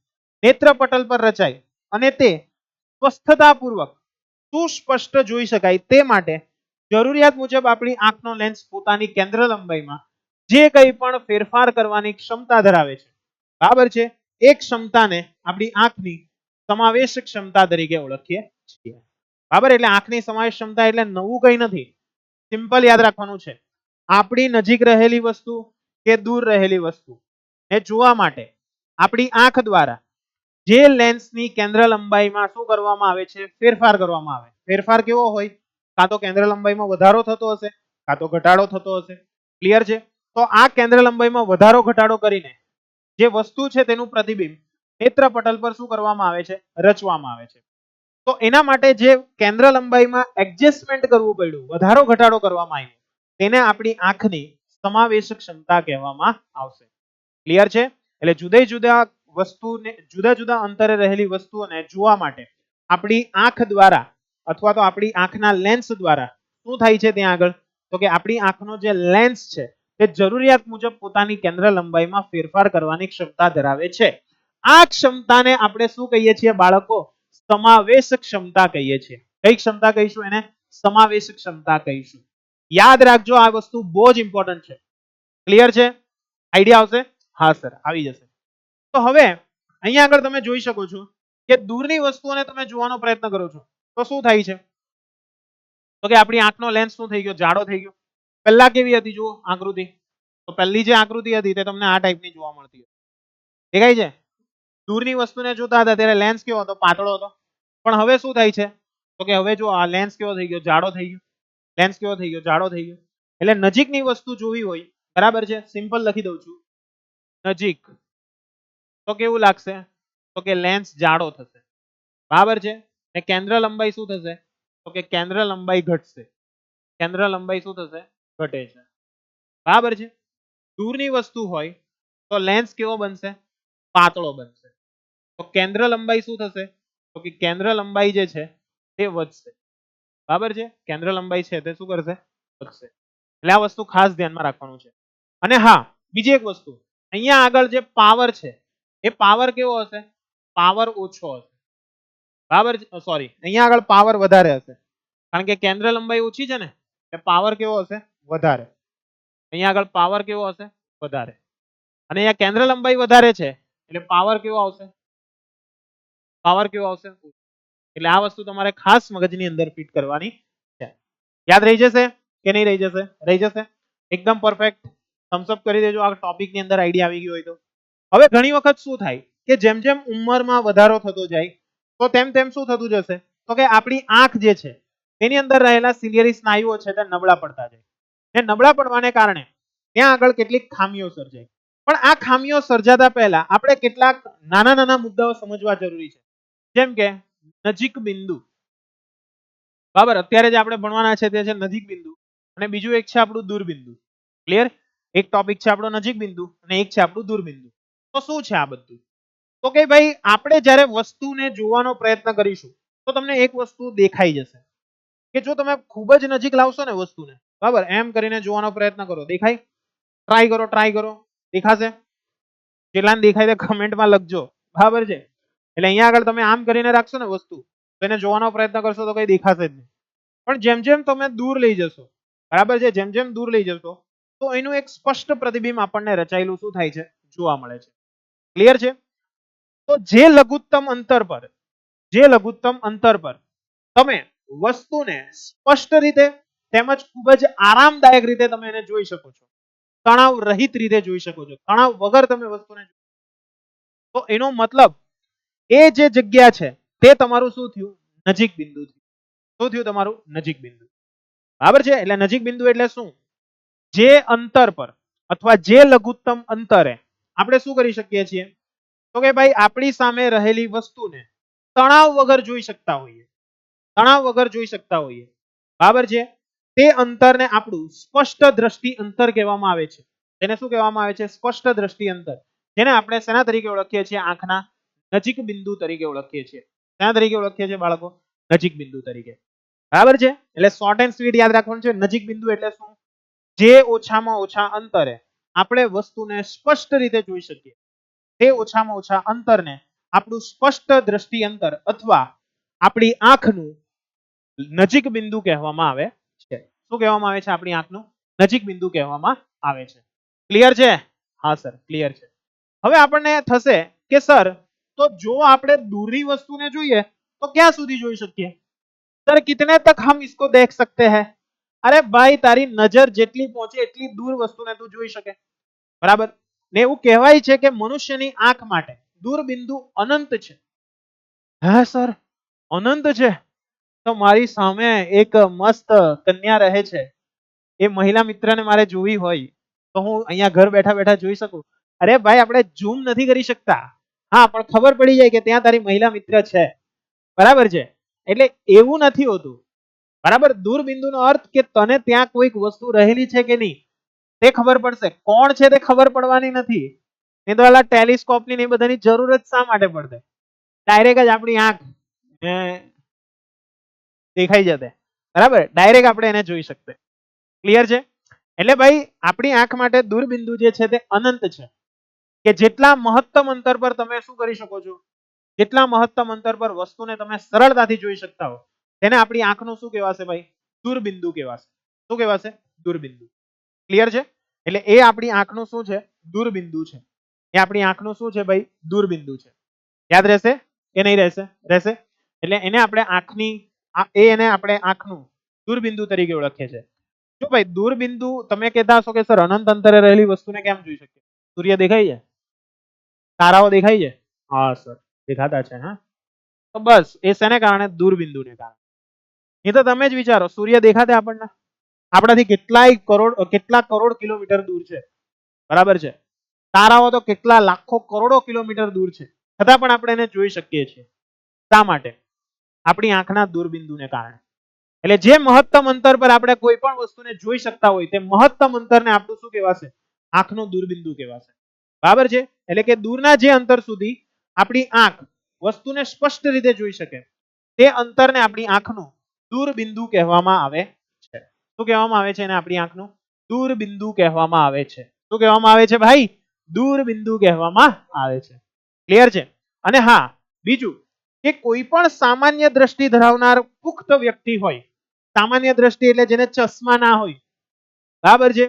નેત્ર પટલ પર રચાય અને તે સ્વસ્થતાપૂર્વક સુસ્પષ્ટ જોઈ શકાય તે માટે જરૂરિયાત મુજબ આપણી આંખનો લેન્સ પોતાની કેન્દ્ર લંબાઈમાં જે કંઈ પણ ફેરફાર કરવાની ક્ષમતા ધરાવે છે, બરાબર છે, એ ક્ષમતાને આપણી આંખની સમાવેશ ક્ષમતા તરીકે ઓળખીએ છીએ. બરાબર? એટલે આંખની સમાવેશ ક્ષમતા એટલે નવું કંઈ નથી, સિમ્પલ યાદ રાખવાનું છે. આપણી નજીક રહેલી વસ્તુ કે દૂર રહેલી વસ્તુ એ જોવા માટે આપણી આંખ દ્વારા જે લેન્સની કેન્દ્ર લંબાઈમાં શું કરવામાં આવે છે? ફેરફાર કરવામાં આવે. ફેરફાર કેવો હોય? કાં તો કેન્દ્ર લંબાઈમાં વધારો થતો હશે કાં તો ઘટાડો થતો હશે. ક્લિયર છે? તો આ કેન્દ્ર લંબાઈમાં વધારો ઘટાડો કરીને જે વસ્તુ છે તેનું પ્રતિબિંબ નેત્ર પટલ પર શું કરવામાં આવે છે? રચવામાં આવે છે. તો એના માટે જે કેન્દ્ર લંબાઈમાં એડજસ્ટમેન્ટ કરવું પડ્યું, વધારો ઘટાડો કરવામાં આવ્યો, તેને આપણી આંખની સમાવેશ ક્ષમતા કહેવામાં આવશે. ક્લિયર છે? એટલે જુદા જુદા વસ્તુને જુદા જુદા અંતરે રહેલી વસ્તુઓને જોવા માટે આપણી આંખ દ્વારા અથવા તો આપણી આંખના લેન્સ દ્વારા શું થાય છે ત્યાં આગળ? તો કે આપણી આંખનો જે લેન્સ છે તે જરૂરિયાત મુજબ પોતાની કેન્દ્ર લંબાઈમાં ફેરફાર કરવાની ક્ષમતા ધરાવે છે. આ ક્ષમતાને આપણે શું કહીએ છીએ બાળકો? સમાવેશ ક્ષમતા કહીએ છીએ. કઈ ક્ષમતા કહીશું એને? સમાવેશ ક્ષમતા કહીશું. યાદ રાખજો, આ વસ્તુ બહુ જ ઇમ્પોર્ટન્ટ છે. ક્લિયર છે? આઈડિયા આવશે? હા સર, આવી જશે. તો હવે અહીંયા આગળ તમે જોઈ શકો છો કે દૂરની વસ્તુઓને તમે જોવાનો પ્રયત્ન કરો છો તો શું થાય છે? તો કે આપણી આંખનો લેન્સ શું થઈ ગયો? જાડો થઈ ગયો. પહેલા કેવી હતી જુઓ આકૃતિ? તો પહેલી જે આકૃતિ હતી તે તમને આ ટાઈપની જોવા મળતી હતી. દેખાય છે? દૂરની વસ્તુને જોતા હતા ત્યારે લેન્સ કેવો હતો? પાતળો હતો. પણ હવે શું થાય છે? તો કે હવે જો આ લેન્સ કેવો થઈ ગયો? જાડો થઈ ગયો. લેન્સ કેવો થઈ ગયો? જાડો થઈ ગયો. એટલે નજીકની વસ્તુ જોવી હોય, બરાબર છે, સિમ્પલ લખી દઉં છું, નજીક, તો કેવું લાગશે? તો કે લેન્સ જાડો થશે. બરાબર છે? ને કેન્દ્ર લંબાઈ શું થશે? તો કે કેન્દ્ર લંબાઈ ઘટશે. કેન્દ્ર લંબાઈ શું થશે? ઘટે છે. બરાબર છે? દૂરની વસ્તુ હોય તો લેન્સ કેવો બનશે? પાતળો બનશે. તો કેન્દ્ર લંબાઈ શું થશે? તો કે કેન્દ્ર લંબાઈ જે છે તે વધશે. બરાબર છે? કેન્દ્ર લંબાઈ છે તે શું કરશે? વધશે. એટલે આ વસ્તુ ખાસ ધ્યાનમાં રાખવાનું છે. અને હા, બીજી એક વસ્તુ, અહીંયા આગળ જે પાવર છે એ પાવર કેવો હશે? પાવર ઓછો હશે. બરાબર? સોરી, અહીંયા આગળ પાવર વધારે હશે કારણ કે કેન્દ્ર લંબાઈ ઓછી છે ને, એટલે પાવર કેવો હશે? વધારે. અહીંયા આગળ પાવર કેવો હશે? વધારે. અને અહીંયા કેન્દ્ર લંબાઈ વધારે છે એટલે પાવર કેવો આવશે? પાવર કેવો આવશે? એટલે આ વસ્તુ તમારે ખાસ મગજની અંદર ફિટ કરવાની છે. યાદ રહી જશે કે નહીં રહી જશે? રહી જશે. એકદમ પરફેક્ટ. થમ્સ અપ કરી દેજો આ ટોપિકની અંદર આઈડિયા આવી ગયો હોય તો. હવે ઘણી વખત શું થાય કે જેમ જેમ ઉંમરમાં વધારો થતો જાય તો તેમ તેમ શું થતું જશે? તો કે આપણી આંખ જે છે તેની અંદર રહેલા સિલિયરી સ્નાયુઓ છે તે નબળા પડતા જાય. એ નબળા પડવાને કારણે ત્યાં આગળ કેટલીક ખામીઓ સર્જાય. પણ આ ખામીઓ સર્જાતા પહેલા આપણે કેટલાક નાના નાના મુદ્દાઓ સમજવા જરૂરી છે. જેમ કે નજીક બિંદુ. બરાબર? અત્યારે જે આપણે ભણવાના છે તે છે નજીક બિંદુ અને બીજું એક છે આપણું દૂર બિંદુ. ક્લિયર? એક ટોપિક છે આપણો નજીક બિંદુ અને એક છે આપણું દૂર બિંદુ. તો શું છે આ બધું? તો તો કે ભાઈ આપણે જ્યારે વસ્તુને જોવાનો પ્રયત્ન કરીશું તો તમને એક વસ્તુ દેખાઈ જશે કે જો તમે ખૂબ જ નજીક લાવશો ને વસ્તુને, બરાબર, એમ કરીને જોવાનો પ્રયત્ન કરો, દેખાય? ટ્રાય કરો, દેખાશે? કેટલાને દેખાય તે કમેન્ટમાં લખજો, બરાબર છે? એટલે અહીંયા આગળ તમે આમ કરીને રાખશો ને વસ્તુ, તો એને જોવાનો પ્રયત્ન કરશો તો કઈ દેખાશે જ નહીં. પણ જેમ જેમ તમે દૂર લઈ જશો, બરાબર છે, જેમ જેમ દૂર લઈ જશો તો એનું એક સ્પષ્ટ પ્રતિબિંબ આપણને રચાયેલું શું થાય છે? જોવા મળે છે. ક્લિયર છે? તો જે લઘુત્તમ અંતર પર તમે વસ્તુને સ્પષ્ટ રીતે તેમજ ખૂબ જ આરામદાયક રીતે તમે એને જોઈ શકો છો, તણાવ રહિત રીતે જોઈ શકો છો, તણાવ વગર તમે વસ્તુને, તો એનો મતલબ એ જે જગ્યા છે તે તમારું શું થયું? નજીક બિંદુ થયું. શું થયું તમારું? નજીક બિંદુ. બરાબર છે? એટલે નજીક બિંદુ એટલે શું? જે અંતર પર અથવા જે લઘુત્તમ અંતરે આપણે શું કરી શકીએ છીએ? તો કે ભાઈ આપણી સામે રહેલી વસ્તુને તણાવ વગર જોઈ શકતા હોઈએ, બરાબર છે? તે અંતરને આપણું સ્પષ્ટ દ્રષ્ટિ અંતર કહેવામાં આવે છે. તેને શું કહેવામાં આવે છે? સ્પષ્ટ દ્રષ્ટિ અંતર. જેને આપણે શેના તરીકે ઓળખીએ છીએ? આંખના નજીક બિંદુ તરીકે ઓળખીએ છીએ. શેના તરીકે ઓળખીએ છીએ બાળકો? નજીક બિંદુ તરીકે. બરાબર છે? એટલે શોર્ટ એન્ડ સ્વીટ યાદ રાખવાનું છે. નજીક બિંદુ એટલે શું? જે ઓછામાં ઓછા અંતરે આપણે વસ્તુને સ્પષ્ટ રીતે જોઈ શકીએ, તે ઓછામાં ઓછા અંતરને આપણું સ્પષ્ટ દ્રષ્ટિ અંતર અથવા આપણી આંખનું નજીક બિંદુ કહેવામાં આવે છે. શું કહેવામાં આવે છે? આપણી આંખનું નજીક બિંદુ કહેવામાં આવે છે. ક્લિયર છે? હા સર, ક્લિયર છે. હવે આપણને થશે કે સર, તો જો આપણે દૂરની વસ્તુને જોઈએ તો ક્યાં સુધી જોઈ શકીએ? સર કિતને તક હમ इसको देख सकते हैं? અરે ભાઈ તારી નજર જેટલી પહોંચે એટલી દૂર વસ્તુને તું જોઈ શકે, બરાબર? ને એવું કહેવાય છે કે મનુષ્યની આંખ માટે દૂર બિંદુ અનંત છે. હા સર, અનંત છે? તો મારી સામે એક મસ્ત કન્યા રહે છે, એ મહિલા મિત્રને મારે જોવી હોય તો હું અહીંયા ઘર બેઠા બેઠા જોઈ શકું? અરે ભાઈ આપણે ઝૂમ નથી કરી શકતા, હા, પણ ખબર પડી જાય કે ત્યાં તારી મહિલા મિત્ર છે, બરાબર છે? એટલે એવું નથી હોતું, બરાબર? દૂરબિંદુનો અર્થ કે તને ત્યાં કોઈક વસ્તુ રહેલી છે કે નહીં તે ખબર પડશે, કોણ છે તે ખબર પડવાની નથી. એ તો પેલા ટેલિસ્કોપની ને બધાની જરૂર જ શા માટે પડશે? ડાયરેક્ટ જ આપણી આંખ દેખાઈ જતે, બરાબર? ડાયરેક્ટ આપણે એને જોઈ શકતે. ક્લિયર છે? એટલે ભાઈ આપણી આંખ માટે દૂરબિંદુ જે છે તે અનંત છે, કે જેટલા મહત્તમ અંતર પર તમે શું કરી શકો છો? જેટલા મહત્તમ અંતર પર વસ્તુને તમે સરળતાથી જોઈ શકતા હો તેને આપણી આંખનું શું કહેવાશે ભાઈ? દૂરબિંદુ કહેવાશે. શું કહેવાશે? દૂરબિંદુ. ક્લિયર છે? એટલે એ આપણી આંખનું શું છે? દૂરબિંદુ છે. એ આપણી આંખનું શું છે ભાઈ? દૂરબિંદુ છે. યાદ રહેશે કે નહીં રહેશે? રહેશે. એટલે એને આપણે આંખની એને આપણે આંખનું દૂરબિંદુ તરીકે ઓળખીએ છીએ. જો ભાઈ દૂરબિંદુ તમે કહેતા હશો કે સર અનંત અંતરે રહેલી વસ્તુને કેમ જોઈ શકીએ? સૂર્ય દેખાય છે? તારાઓ દેખાય છે? હા સર, દેખાતા છે. હા, તો બસ એ શેને કારણે? દૂરબિંદુને કારણે. એ તો તમે જ વિચારો, સૂર્ય દેખાતે આપણને? આપણાથી કેટલા કરોડ કિલોમીટર દૂર છે, બરાબર છે? તારાઓ તો કેટલા લાખો કરોડો કિલોમીટર દૂર છે, છતાં પણ આપણે એને જોઈ શકીએ છીએ. શા માટે? આપણી આંખના દૂરબિંદુને કારણે. એટલે જે મહત્તમ અંતર પર આપણે કોઈ પણ વસ્તુને જોઈ શકતા હોય તે મહત્તમ અંતરને આપણું શું કહેવાશે? આંખનું દૂરબિંદુ કહેવાશે. બરાબર છે? એટલે કે દૂરના જે અંતર સુધી આપણી આંખ વસ્તુને સ્પષ્ટ રીતે જોઈ શકે તે અંતરને આપણી આંખનું દૂરબિંદુ કહેવામાં આવે છે. શું કહેવામાં આવે છે એને? આપણી આંખનું દૂરબિંદુ કહેવામાં આવે છે. શું કહેવામાં આવે છે ભાઈ? દૂરબિંદુ કહેવામાં આવે છે. ક્લિયર છે? અને હા, બીજું કે કોઈ પણ સામાન્ય દ્રષ્ટિ ધરાવનાર પુખ્ત વ્યક્તિ હોય, સામાન્ય દ્રષ્ટિ એટલે જેને ચશ્મા ના હોય, બરાબર છે?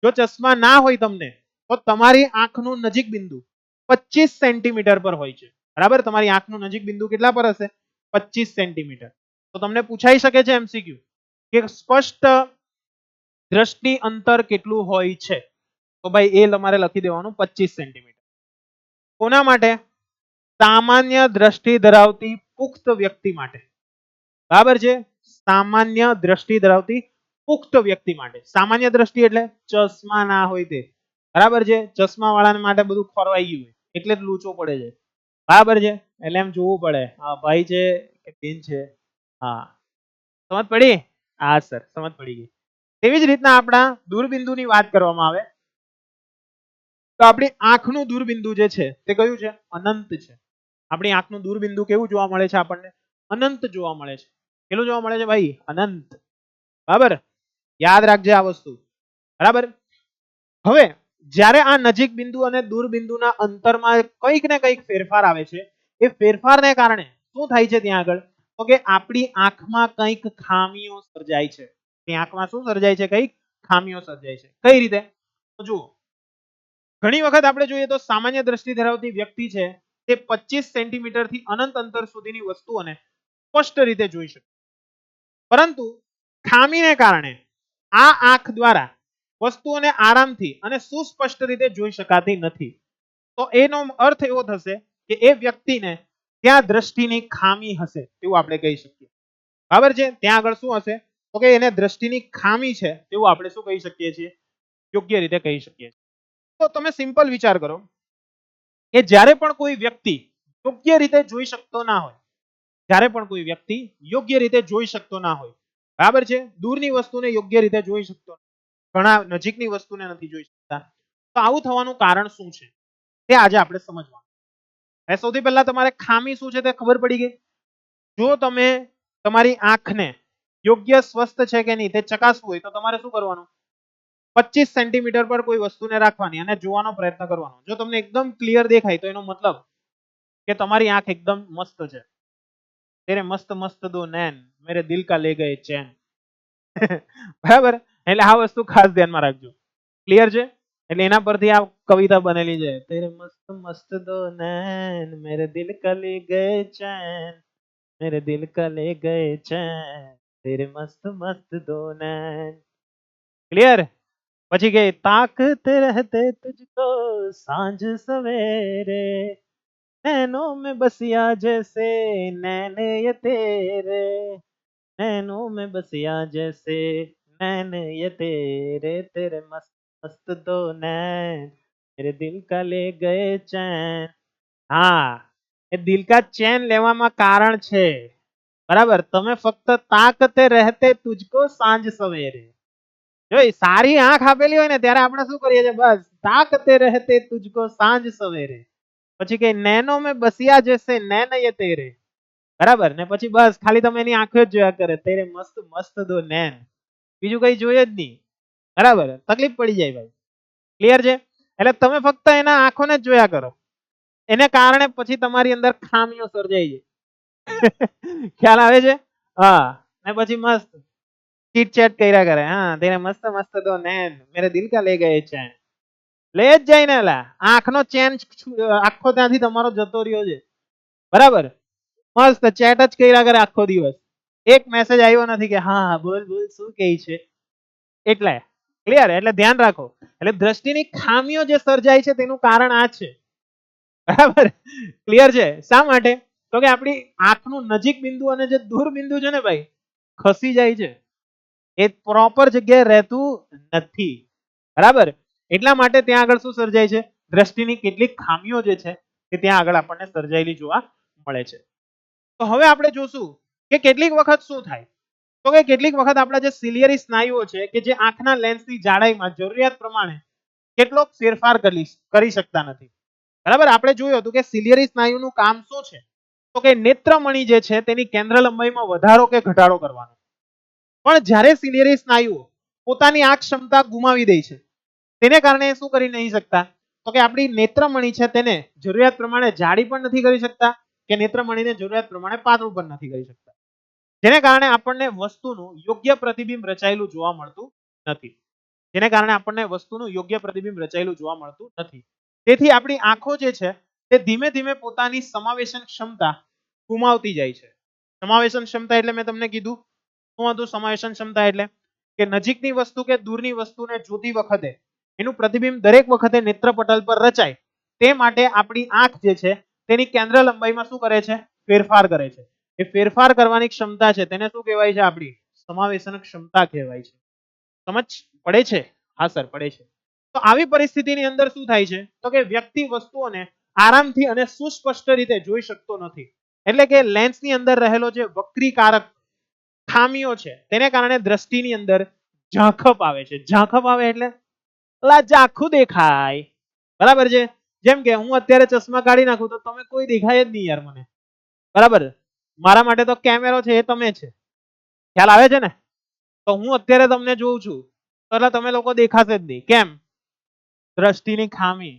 જો ચશ્મા ના હોય તમને તો તમારી આંખનું નજીક બિંદુ 25 સેન્ટીમીટર પર હોય છે, બરાબર? તમારી આંખનું નજીક બિંદુ કેટલા પર હશે? 25 સેન્ટીમીટર. તો તમને પૂછાઈ શકે છે MCQ કે સ્પષ્ટ દ્રષ્ટિ અંતર કેટલું હોય છે? તો ભાઈ એ તમારે લખી દેવાનું 25 સેન્ટીમીટર. કોના માટે? સામાન્ય દ્રષ્ટિ ધરાવતી પુખ્ત વ્યક્તિ માટે, બરાબર છે? સામાન્ય દ્રષ્ટિ ધરાવતી પુખ્ત વ્યક્તિ માટે. સામાન્ય દ્રષ્ટિ એટલે ચશ્મા ના હોય તે, બરાબર છે? ચશ્મા વાળાને માટે બધું ખોરવાઈ ગયું હોય એટલે જ લૂચો પડે છે, બરાબર છે? એટલે એમ જોવું પડે, હા ભાઈ છે કે બેન છે. હા, સમજ પડી? હા સર, સમજ પડી ગઈ. તેવી જ રીતના આપણા દૂરબિંદુની વાત કરવામાં આવે તો આપણી આંખનું દૂરબિંદુ જે છે તે કયું છે? અનંત છે. આપણી આંખનું દૂરબિંદુ કેવું જોવા મળે છે આપણને? અનંત જોવા મળે છે. કેટલું જોવા મળે છે ભાઈ? અનંત. બરાબર, યાદ રાખજે આ વસ્તુ. બરાબર. હવે જ્યારે આ નજીક બિંદુ અને દૂર બિંદુના અંતરમાં કંઈક ને કંઈક ફેરફાર આવે છે, એ ફેરફારને કારણે શું થાય છે ત્યાં આગળ? તો કે આપણી આંખમાં કંઈક ખામીઓ સર્જાય છે. ત્યાં આંખમાં શું સર્જાય છે? કંઈક ખામીઓ સર્જાય છે. કઈ રીતે? તો જુઓ, ઘણી વખત આપણે જોઈએ તો સામાન્ય દ્રષ્ટિ ધરાવતી વ્યક્તિ છે તે 25 સેન્ટીમીટર થી અનંત અંતર સુધીની વસ્તુઓને સ્પષ્ટ રીતે જોઈ શકે, પરંતુ ખામીને કારણે આ આંખ દ્વારા વસ્તુઓને આરામથી અને સુસ્પષ્ટ રીતે જોઈ શકાતી નથી. તો એનો અર્થ એવો થશે કે એ વ્યક્તિને ત્યાં દ્રષ્ટિની ખામી હશે તેવું આપણે કહી શકીએ. બરાબર છે? ત્યાં આગળ શું હશે? તો કે એને દ્રષ્ટિની ખામી છે તેવું આપણે શું કહી શકીએ છીએ? યોગ્ય રીતે કહી શકીએ. તો તમે સિમ્પલ વિચાર કરો કે જ્યારે પણ કોઈ વ્યક્તિ યોગ્ય રીતે જોઈ શકતો ના હોય, જ્યારે પણ કોઈ વ્યક્તિ યોગ્ય રીતે જોઈ શકતો ના હોય, બરાબર છે, દૂરની વસ્તુને યોગ્ય રીતે જોઈ શકતો, ઘણા નજીકની વસ્તુને નથી જોઈ શકતા, તો આવું થવાનું કારણ શું છે તે આજે આપણે સમજવાનું. સૌથી પહેલા તમારે ખામી શું છે તે ખબર પડી ગઈ. જો તમે તમારી આંખને યોગ્ય સ્વસ્થ છે કે નહીં તે ચકાસવું હોય તો તમારે શું કરવાનું? 25 સેન્ટીમીટર પર કોઈ વસ્તુને રાખવાની અને જોવાનો પ્રયત્ન કરવાનો. જો તમને એકદમ ક્લિયર દેખાય તો એનો મતલબ કે તમારી આંખ એકદમ મસ્ત છે. તેરે મસ્ત મસ્ત દો નैन मेरे दिल का ले गए चैन. બરાબર, એટલે આ વસ્તુ ખાસ ધ્યાનમાં રાખજો. ક્લિયર છે? એટલે એના પરથી આ કવિતા બનેલી છે. તેરે મસ્ત મસ્ત દો નैन मेरे दिल का ले गए चैन मेरे दिल का ले गए चैन तेरे मस्त मस्त दो नैन. ક્લિયર? પછી કે ताकते रहते तुझको सांझ सवेरे नैनों में बसिया जैसे नैन ये तेरे नैनों में बसिया जैसे नैन ये तेरे तेरे मस्त मस्त दो नैन मेरे दिल का ले गए चैन. હા, એ દિલ કા ચેન લેવામાં કારણ છે. બરાબર, તમે ફક્ત તાકતે રહેતે તુજકો સાંજ સવેરે. જો સારી આંખ આપેલી હોય ને ત્યારે આપણે શું કરીએ છીએ? બસ તાકતે રહેતે તુજકો સાંજ સવેરે. પછી કે નैनो में बसिया जैसे नैन ये तेरे. બરાબર ને? પછી બસ ખાલી તમે એની આંખો જ જોયા કરે, તેરે મસ્ત મસ્ત દો નैन, બીજું કઈ જોઈએ જ નહીં. બરાબર, તકલીફ પડી જાય ભાઈ. ક્લિયર છે? એટલે તમે ફક્ત એના આંખોને જ જોયા કરો, એને કારણે પછી તમારી અંદર ખામીઓ સર્જાઈ જાય. ખ્યાલ આવે છે? હા, ને પછી મસ્ત ચીટ ચેટ કર્યા કરે. હા, તેને મસ્ત મસ્ત દો નैन मेरे दिल का ले गए चैन. લે જ જાય ને લા, આંખનો ચેન આખો ત્યાંથી તમારો જતો રહ્યો છે. બરાબર, મસ્ત ચેટ જ કર્યા કરે આખો દિવસ, એક મેસેજ આવ્યો નથી કે હા બોલ બોલ શું કહે છે. એટલે ક્લિયર? એટલે ધ્યાન રાખો. એટલે દ્રષ્ટિની ખામીઓ જે સર્જાય છે તેનું કારણ આ છે. બરાબર, ક્લિયર છે? શા માટે? તો કે આપણી આંખનું નજીક બિંદુ અને જે દૂર બિંદુ છે ને ભાઈ, ખસી જાય છે. એ પ્રોપર જગ્યાએ રહેતું નથી. બરાબર, એટલા માટે ત્યાં આગળ શું સર્જાય છે? દ્રષ્ટિની કેટલીક ખામીઓ જે છે તે ત્યાં આગળ આપણને સર્જાયેલી જોવા મળે છે. તો હવે આપણે જોશું કે કેટલીક વખત શું થાય. તો કે કેટલીક વખત આપણા જે સિલિયરી સ્નાયુઓ છે કે જે આંખના લેન્સની જાડાઈમાં જરૂરિયાત પ્રમાણે કેટલોક ફેરફાર કરી શકતા નથી. બરાબર, આપણે જોયું હતું કે સિલિયરી સ્નાયુનું કામ શું છે? તો કે નેત્રમણી જે છે તેની કેન્દ્ર લંબાઈમાં વધારો કે ઘટાડો કરવાનો. પણ જ્યારે સિલિયરી સ્નાયુઓ પોતાની આંખ ક્ષમતા ગુમાવી દે છે, તેને કારણે શું કરી નહીં શકતા? તો કે આપણી નેત્રમણી છે તેને જરૂરિયાત પ્રમાણે જાડી પણ નથી કરી શકતા કે નેત્રમણીને જરૂરિયાત પ્રમાણે પાતળું પણ નથી કરી શકતા, જેને કારણે આપણને વસ્તુનું યોગ્ય પ્રતિબિંબ રચાયેલું જોવા મળતું નથી. જેને કારણે આપણને વસ્તુનું યોગ્ય પ્રતિબિંબ રચાયેલું જોવા મળતું નથી. તેથી આપણી આંખો જે છે તે ધીમે ધીમે પોતાની સમાવેશન ક્ષમતા ગુમાવતી જાય છે. સમાવેશન ક્ષમતા એટલે મેં તમને કીધું શું હતું? સમાવેશન ક્ષમતા એટલે કે નજીકની વસ્તુ કે દૂરની વસ્તુને જોતી વખતે એનું પ્રતિબિંબ દરેક વખતે નેત્રપટલ પર રચાય તે માટે આપણી આંખ જે છે તેની કેન્દ્ર લંબાઈમાં શું કરે છે? ફેરફાર કરે છે. એ ફેરફાર કરવાની ક્ષમતા છે તેને શું કહેવાય છે? આપણી સમાવેશન ક્ષમતા કહેવાય છે. સમજ પડે છે? હા સર, પડે છે. તો આવી પરિસ્થિતિની અંદર શું થાય છે? તો કે વ્યક્તિ વસ્તુઓને આરામથી અને સુસ્પષ્ટ રીતે જોઈ શકતો નથી. એટલે કે લેન્સની અંદર રહેલો જે વક્રીકારક ખામીઓ છે તેને કારણે દ્રષ્ટિની અંદર ઝાંખપ આવે છે. ઝાંખપ આવે એટલે ઝાંખું દેખાય. બરાબર છે? જેમ કે હું અત્યારે ચશ્મા કાઢી નાખું તો તમે કોઈ દેખાય જ નહીં યાર મને, બરાબર? મારા માટે તો કેમેરો છે એ તમે છે, ખ્યાલ આવે છે ને? તો હું અત્યારે તમને જોઉં છું એટલે તમે લોકો દેખાશે જ નહીં. કેમ? દ્રષ્ટિની ખામી,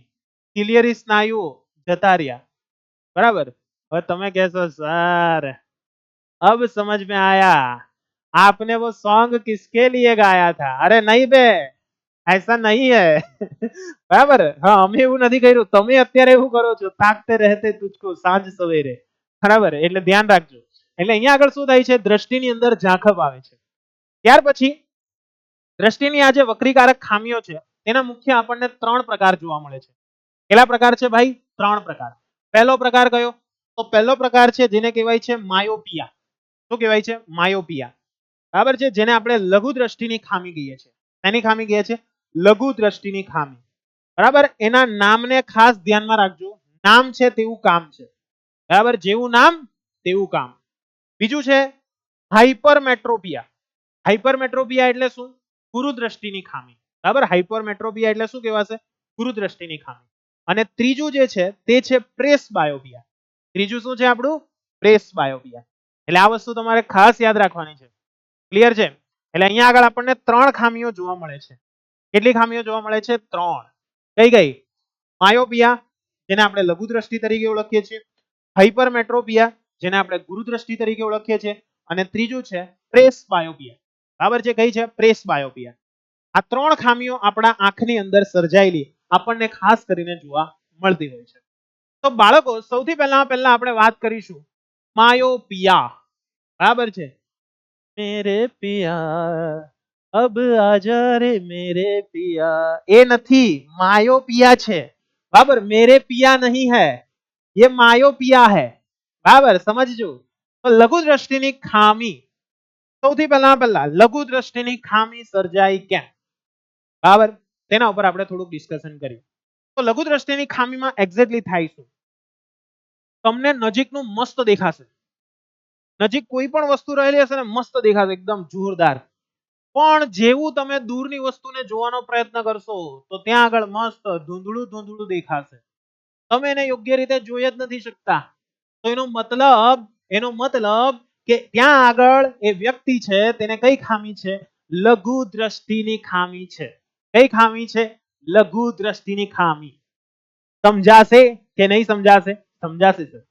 ક્લિયરી સ્નાયુઓ જતા રહ્યા, બરાબર? હવે તમે કહેશો સર अब समझ में आया, आपने वो सॉन्ग किसके लिए गाया था? अरे नहीं बे, ऐसा नहीं है. બરાબર? હા, અમે એવું નથી કર્યું, તમે અત્યારે એવું કરો છો, તાકતે રહેતે તુજકો સાંજ સવેરે, બરાબર? એટલે ધ્યાન રાખજો. એટલે અહીંયા આગળ શું થાય છે? દ્રષ્ટિની અંદર ઝાંખપ આવે છે. ત્યાર પછી દ્રષ્ટિની આ જે વક્રીકારક ખામીઓ છે તેના મુખ્ય આપણને 3 પ્રકાર જોવા મળે છે. કેટલા પ્રકાર છે ભાઈ? 3 પ્રકાર. પહેલો પ્રકાર કયો? તો પહેલો પ્રકાર છે જેને કહેવાય છે માયોપિયા. શું કહેવાય છે? માયોપિયા, બરાબર છે? જેને આપણે લઘુ દ્રષ્ટિની ખામી કહીએ છીએ. એની ખામી કહીએ છીએ લઘુ દ્રષ્ટિની ખામી, બરાબર? એના નામને ખાસ ધ્યાનમાં રાખજો. નામ છે તેવું કામ છે, બરાબર? જેવું નામ તેવું કામ. બીજું છે હાઇપરમેટ્રોપિયા. હાઇપરમેટ્રોપિયા એટલે શું? ગુરુ દ્રષ્ટિની ખામી, બરાબર? હાઇપરમેટ્રોપિયા એટલે શું કહેવાશે? ગુરુ દ્રષ્ટિની ખામી. અને ત્રીજું જે છે તે છે પ્રેસ બાયોપિયા. ત્રીજું શું છે આપણું? પ્રેસ બાયોપિયા. એટલે આ વસ્તુ તમારે ખાસ યાદ રાખવાની છે. ક્લિયર છે? એટલે અહીંયા આગળ આપણને 3 ખામીઓ જોવા મળે છે. કેટલી ખામીઓ જોવા મળે છે? 3. કઈ કઈ? માયોપિયા, જેને આપણે લઘુ દ્રષ્ટિ તરીકે ઓળખીએ છીએ, હાઇપરમેટ્રોપિયા, જેને આપણે ગુરુ દ્રષ્ટિ તરીકે ઓળખીએ છીએ, અને ત્રીજું છે પ્રેસ બાયોપિયા. બરાબર છે? કઈ છે? પ્રેસ બાયોપિયા. આ 3 ખામીઓ આપણા આંખની અંદર સર્જાયેલી આપણને ખાસ કરીને જોવા મળતી હોય છે. તો બાળકો સૌથી પહેલા આપણે વાત કરીશું માયોપિયા, બરાબર છે? મેરે પિયા અબ આજા રે મેરે પિયા, એ નથી, માયોપિયા છે, બરાબર? મેરે પિયા નહીં હૈ, ये मायोपिया है, बराबर? समझજો. તો લઘુ દ્રષ્ટિની ખામી, સૌથી પહેલા લઘુ દ્રષ્ટિની ખામી સર્જાય કેમ, બરાબર? તેના ઉપર આપણે થોડુંક ડિસ્કશન કરીએ. તો લઘુ દ્રષ્ટિની ખામીમાં એક્ઝેક્ટલી થાય શું? તમને નજીકનું મસ્ત દેખાશે, નજીક કોઈ પણ વસ્તુ રહેલી હશે ને મસ્ત દેખાશે, એકદમ જોરદાર. પણ જેવું તમે દૂરની વસ્તુને જોવાનો પ્રયત્ન કરશો તો ત્યાં આગળ મસ્ત ધૂંધળું ધૂંધળું દેખાશે. તમે એને યોગ્ય રીતે જોઈ જ નથી શકતા. તો એનો મતલબ કે ત્યાં આગળ એ વ્યક્તિ છે તેને કઈ ખામી છે? લઘુ દ્રષ્ટિની ખામી છે. કઈ ખામી છે? લઘુ દ્રષ્ટિની ખામી. સમજાશે કે નહીં સમજાશે? સમજાશે સર.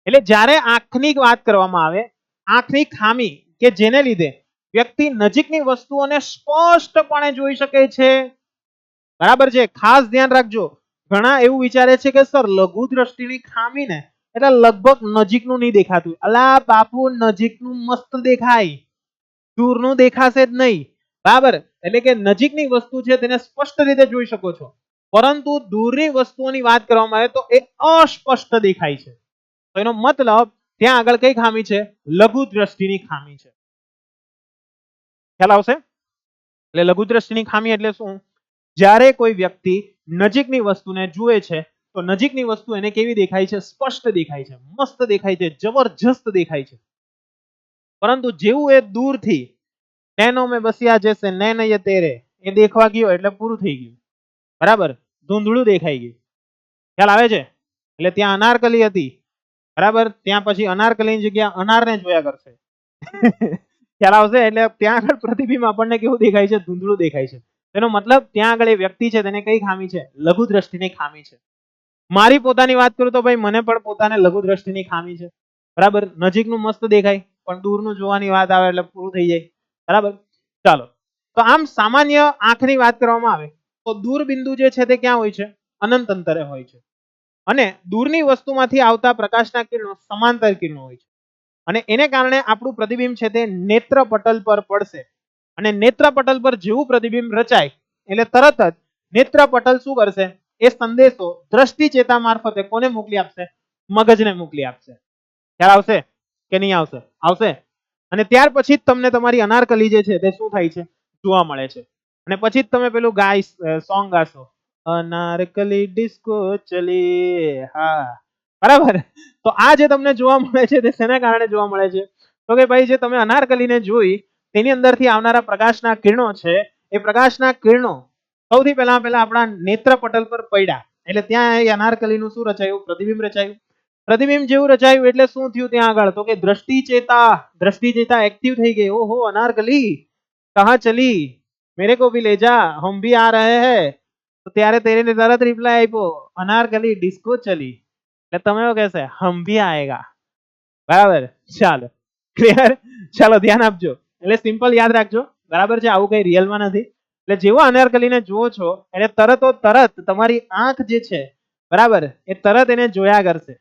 એટલે જ્યારે આંખની વાત કરવામાં આવે, આંખની ખામી કે જેને લીધે વ્યક્તિ નજીકની વસ્તુઓને સ્પષ્ટપણે જોઈ શકે છે, બરાબર છે? ખાસ ધ્યાન રાખજો. ઘણા એવું વિચારે છે કે સર લઘુ દ્રષ્ટિની ખામી ને એટલે લગભગ નજીકનું નહીં દેખાતું. અલા બાપુ, નજીકનું મસ્ત દેખાય, દૂરનું દેખાશે જ નહીં, બરાબર? એટલે કે નજીકની વસ્તુ છે તેને સ્પષ્ટ રીતે જોઈ શકો છો, પરંતુ દૂરની વસ્તુઓની વાત કરવામાં આવે તો એ અસ્પષ્ટ દેખાય છે. તો એનો મતલબ ત્યાં આગળ કઈ ખામી છે? લઘુ દ્રષ્ટિની ખામી છે. ખ્યાલ આવશે? એટલે લઘુ દ્રષ્ટિની ખામી એટલે શું? જ્યારે કોઈ વ્યક્તિ નજીકની વસ્તુને જુએ છે તો નજીકની વસ્તુ એને કેવી દેખાય છે? સ્પષ્ટ દેખાય છે, મસ્ત દેખાય છે, જબરજસ્ત દેખાય છે. પરંતુ જેવું એ દૂરથી નैनो में बसिया जैसे नैन ये तेरे એ દેખવા ગયો એટલે પૂરું થઈ ગયું, બરાબર? ધૂંધળું દેખાઈ ગયું. ખ્યાલ આવે છે? એટલે ત્યાં અનારકલી હતી, બરાબર? ત્યાં પછી અનારકલીની જગ્યા અનારને જોયા કરશે. ખ્યાલ આવશે? એટલે ત્યાં આગળ પ્રતિબિંબ આપણને કેવું દેખાય છે? ધૂંધળું દેખાય છે. એનો મતલબ ત્યાં આગળ એ વ્યક્તિ છે તેને કઈ ખામી છે? લઘુ દ્રષ્ટિની ખામી છે. મારી પોતાની વાત કરું તો ભાઈ મને પણ પોતાને લઘુ દ્રષ્ટિની ખામી છે, બરાબર? નજીકનું મસ્ત દેખાય પણ દૂરનું જોવાની વાત આવે એટલે પૂરું થઈ જાય, બરાબર? ચાલો, તો આમ સામાન્ય આંખની વાત કરવામાં આવે તો દૂર બિંદુ જે છે તે ક્યાં હોય છે? અનંત અંતરે હોય છે. અને દૂરની વસ્તુમાંથી આવતા પ્રકાશના કિરણો સમાંતર કિરણો હોય છે. અને એને કારણે આપણું પ્રતિબિંબ છે તે નેત્ર પટલ પર પડશે. અને નેત્ર પટલ પર જેવું પ્રતિબિંબ રચાય એટલે તરત જ નેત્ર પટલ શું કરશે? એ સંદેશો દ્રષ્ટિ ચેતા મારફતે કોને મોકલી આપશે? મગજને મોકલી આપશે. ખ્યાલ આવશે કે નહીં આવશે? આવશે. અને ત્યાર પછી જ તમને તમારી અનારકલી જે છે તે શું થાય છે? જોવા મળે છે. અને પછી જ તમે પેલું સોંગ ગાશો, અનારકલી ડિસ્કો ચલી, હા, બરાબર? તો આ જે તમને જોવા મળે છે તે શેના કારણે જોવા મળે છે? તો કે ભાઈ જે તમે અનારકલીને જોઈ તેની અંદરથી આવનારા પ્રકાશના કિરણો છે, એ પ્રકાશના કિરણો સૌથી પહેલા આપણા નેત્ર પટલ પર પડ્યા એટલે ત્યાં એ અનારકલીનું શું રચાયું? પ્રતિબિંબ રચાયું. પ્રતિબિંબ જેવું રચાયું એટલે શું થયું ત્યાં આગળ? તો કે દ્રષ્ટિ ચેતા એક્ટિવ થઈ ગઈ. ઓહો અનારકલી કહા ચલી, મેરે કો ભી લે જા, હમ ભી આ રહે હૈ. તો ત્યારે તેને તરત રિપ્લાય આપ્યો અનારકલી ડિસ્કો ચલી. એટલે તમે એવું કહેશે હમ ભી આએગા. બરાબર, ચાલો ક્લિયર. ચાલો ધ્યાન આપજો. એટલે સિમ્પલ યાદ રાખજો, બરાબર છે, આવું કઈ રિયલમાં નથી. એટલે જેવો અનારકલીને જુઓ છો એટલે તરત તમારી આંખ જે છે બરાબર એ તરત એને જોયા કરશે,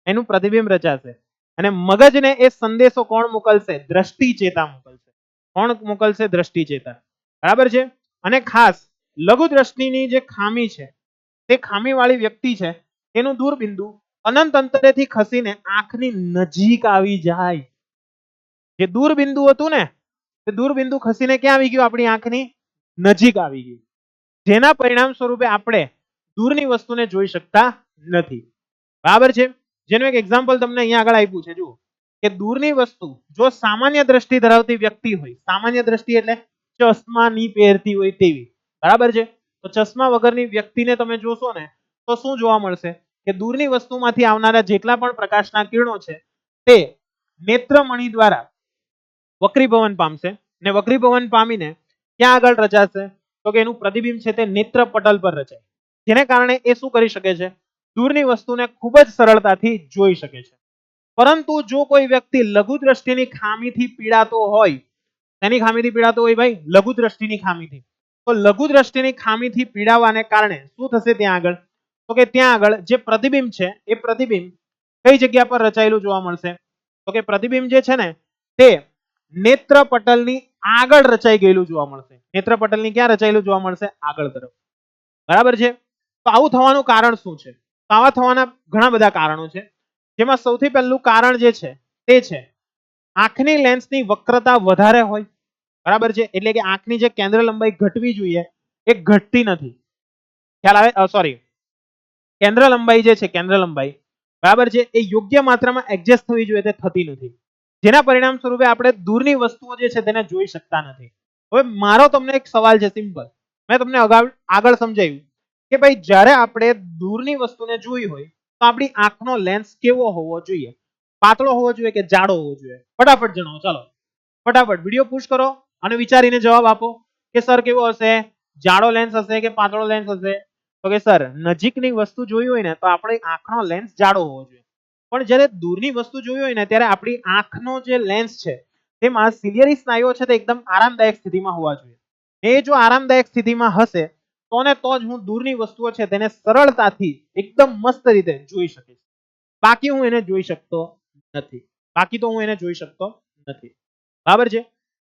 એનું પ્રતિબિંબ રચાશે અને મગજને એ સંદેશો કોણ મોકલશે? દ્રષ્ટિ ચેતા મોકલશે. કોણ મોકલશે? દ્રષ્ટિ ચેતા. બરાબર છે. અને ખાસ લઘુ દ્રષ્ટિની જે ખામી છે તે ખામી વાળી વ્યક્તિ છે એનું દૂરબિંદુ અનંત અંતરેથી ખસીને આંખની નજીક આવી જાય. જે દૂરબિંદુ હતું ને તે દૂરબિંદુ ખસીને ક્યાં આવી ગયું? આપણી આંખની નજીક આવી ગયું. જેના પરિણામ સ્વરૂપે આપણે દૂરની વસ્તુને જોઈ શકતા નથી. બરાબર છે. જેનું એક એક્ઝામ્પલ તમને અહીંયા આગળ આપ્યું છે. જુઓ કે દૂરની વસ્તુ જો સામાન્ય દ્રષ્ટિ ધરાવતી વ્યક્તિ હોય, સામાન્ય દ્રષ્ટિ એટલે ચશ્મા ની પહેરતી હોય તેવી, બરાબર છે, તો ચશ્મા વગરની વ્યક્તિને તમે જોશો ને તો શું જોવા મળશે? કે દૂરની વસ્તુમાંથી આવનારા જેટલા પણ પ્રકાશના કિરણો છે તે નેત્રમણી દ્વારા વક્રીભવન પામશે ને વક્રીભવન પામીને ક્યાં આગળ રચાશે? તો કે એનું પ્રતિબિંબ છે તે નેત્ર પટલ પર રચાય. જેને કારણે એ શું કરી શકે છે? દૂરની વસ્તુને ખૂબ જ સરળતાથી જોઈ શકે છે. પરંતુ જો કોઈ વ્યક્તિ લઘુ દ્રષ્ટિની ખામીથી પીડાતો હોય, તેની ખામીથી પીડાતો હોય ભાઈ? લઘુ દ્રષ્ટિની ખામીથી. તો લઘુ દ્રષ્ટિની ખામીથી પીડાવાને કારણે શું થશે ત્યાં આગળ? તો કે ત્યાં આગળ જે પ્રતિબિંબ છે એ પ્રતિબિંબ કઈ જગ્યા પર રચાયેલું જોવા મળશે? તો કે પ્રતિબિંબ જે છે ને તે નેત્ર પટલની આગળ રચાઈ ગયેલું જોવા મળશે. નેત્ર પટલની ક્યાં રચાયેલું જોવા મળશે? આગળ તરફ. બરાબર છે. તો આવું થવાનું કારણ શું છે? તો આવા થવાના ઘણા બધા કારણો છે. જેમાં સૌથી પહેલું કારણ જે છે તે છે આંખની લેન્સની વક્રતા વધારે હોય. બરાબર છે. એટલે કે આંખની જે કેન્દ્ર લંબાઈ ઘટવી જોઈએ એ ઘટતી નથી. ખ્યાલ આવે? સોરી, કેન્દ્ર લંબાઈ જે છે, કેન્દ્ર લંબાઈ બરાબર છે એ યોગ્ય માત્રામાં એડજસ્ટ થવી જોઈએ તે થતી નથી. જેના પરિણામ સ્વરૂપે આપણે દૂરની વસ્તુઓ જે છે તેને જોઈ શકતા નથી. હવે મારો તમને એક સવાલ છે સિમ્પલ. મેં તમને આગળ સમજાવ્યું કે ભાઈ જ્યારે આપણે દૂરની વસ્તુને જોઈ હોય તો આપણી આંખનો લેન્સ કેવો હોવો જોઈએ? પાતળો હોવો જોઈએ કે જાડો હોવો જોઈએ? ફટાફટ જણાવો. ચાલો ફટાફટ વિડીયો પુશ કરો અને વિચારીને જવાબ આપો કે સર કેવો હશે? જાડો લેન્સ હશે કે પાતળો લેન્સ હશે? તો કે સર નજીકની વસ્તુ જોઈ હોય ને તો આપણે આંખનો લેન્સ જાડો હોવો જોઈએ, પણ જ્યારે દૂરની વસ્તુ જોઈ હોય ને ત્યારે આપણી આંખનો જે લેન્સ છે તેમાં સિલિયરી સ્નાયુઓ છે તે એકદમ આરામદાયક સ્થિતિમાં હોવા જોઈએ. એ જો આરામદાયક સ્થિતિમાં હશે તો ને તો જ હું દૂરની વસ્તુઓ છે તેને સરળતાથી એકદમ મસ્ત રીતે જોઈ શકીશ. બાકી હું એને જોઈ શકતો નથી. બરાબર છે.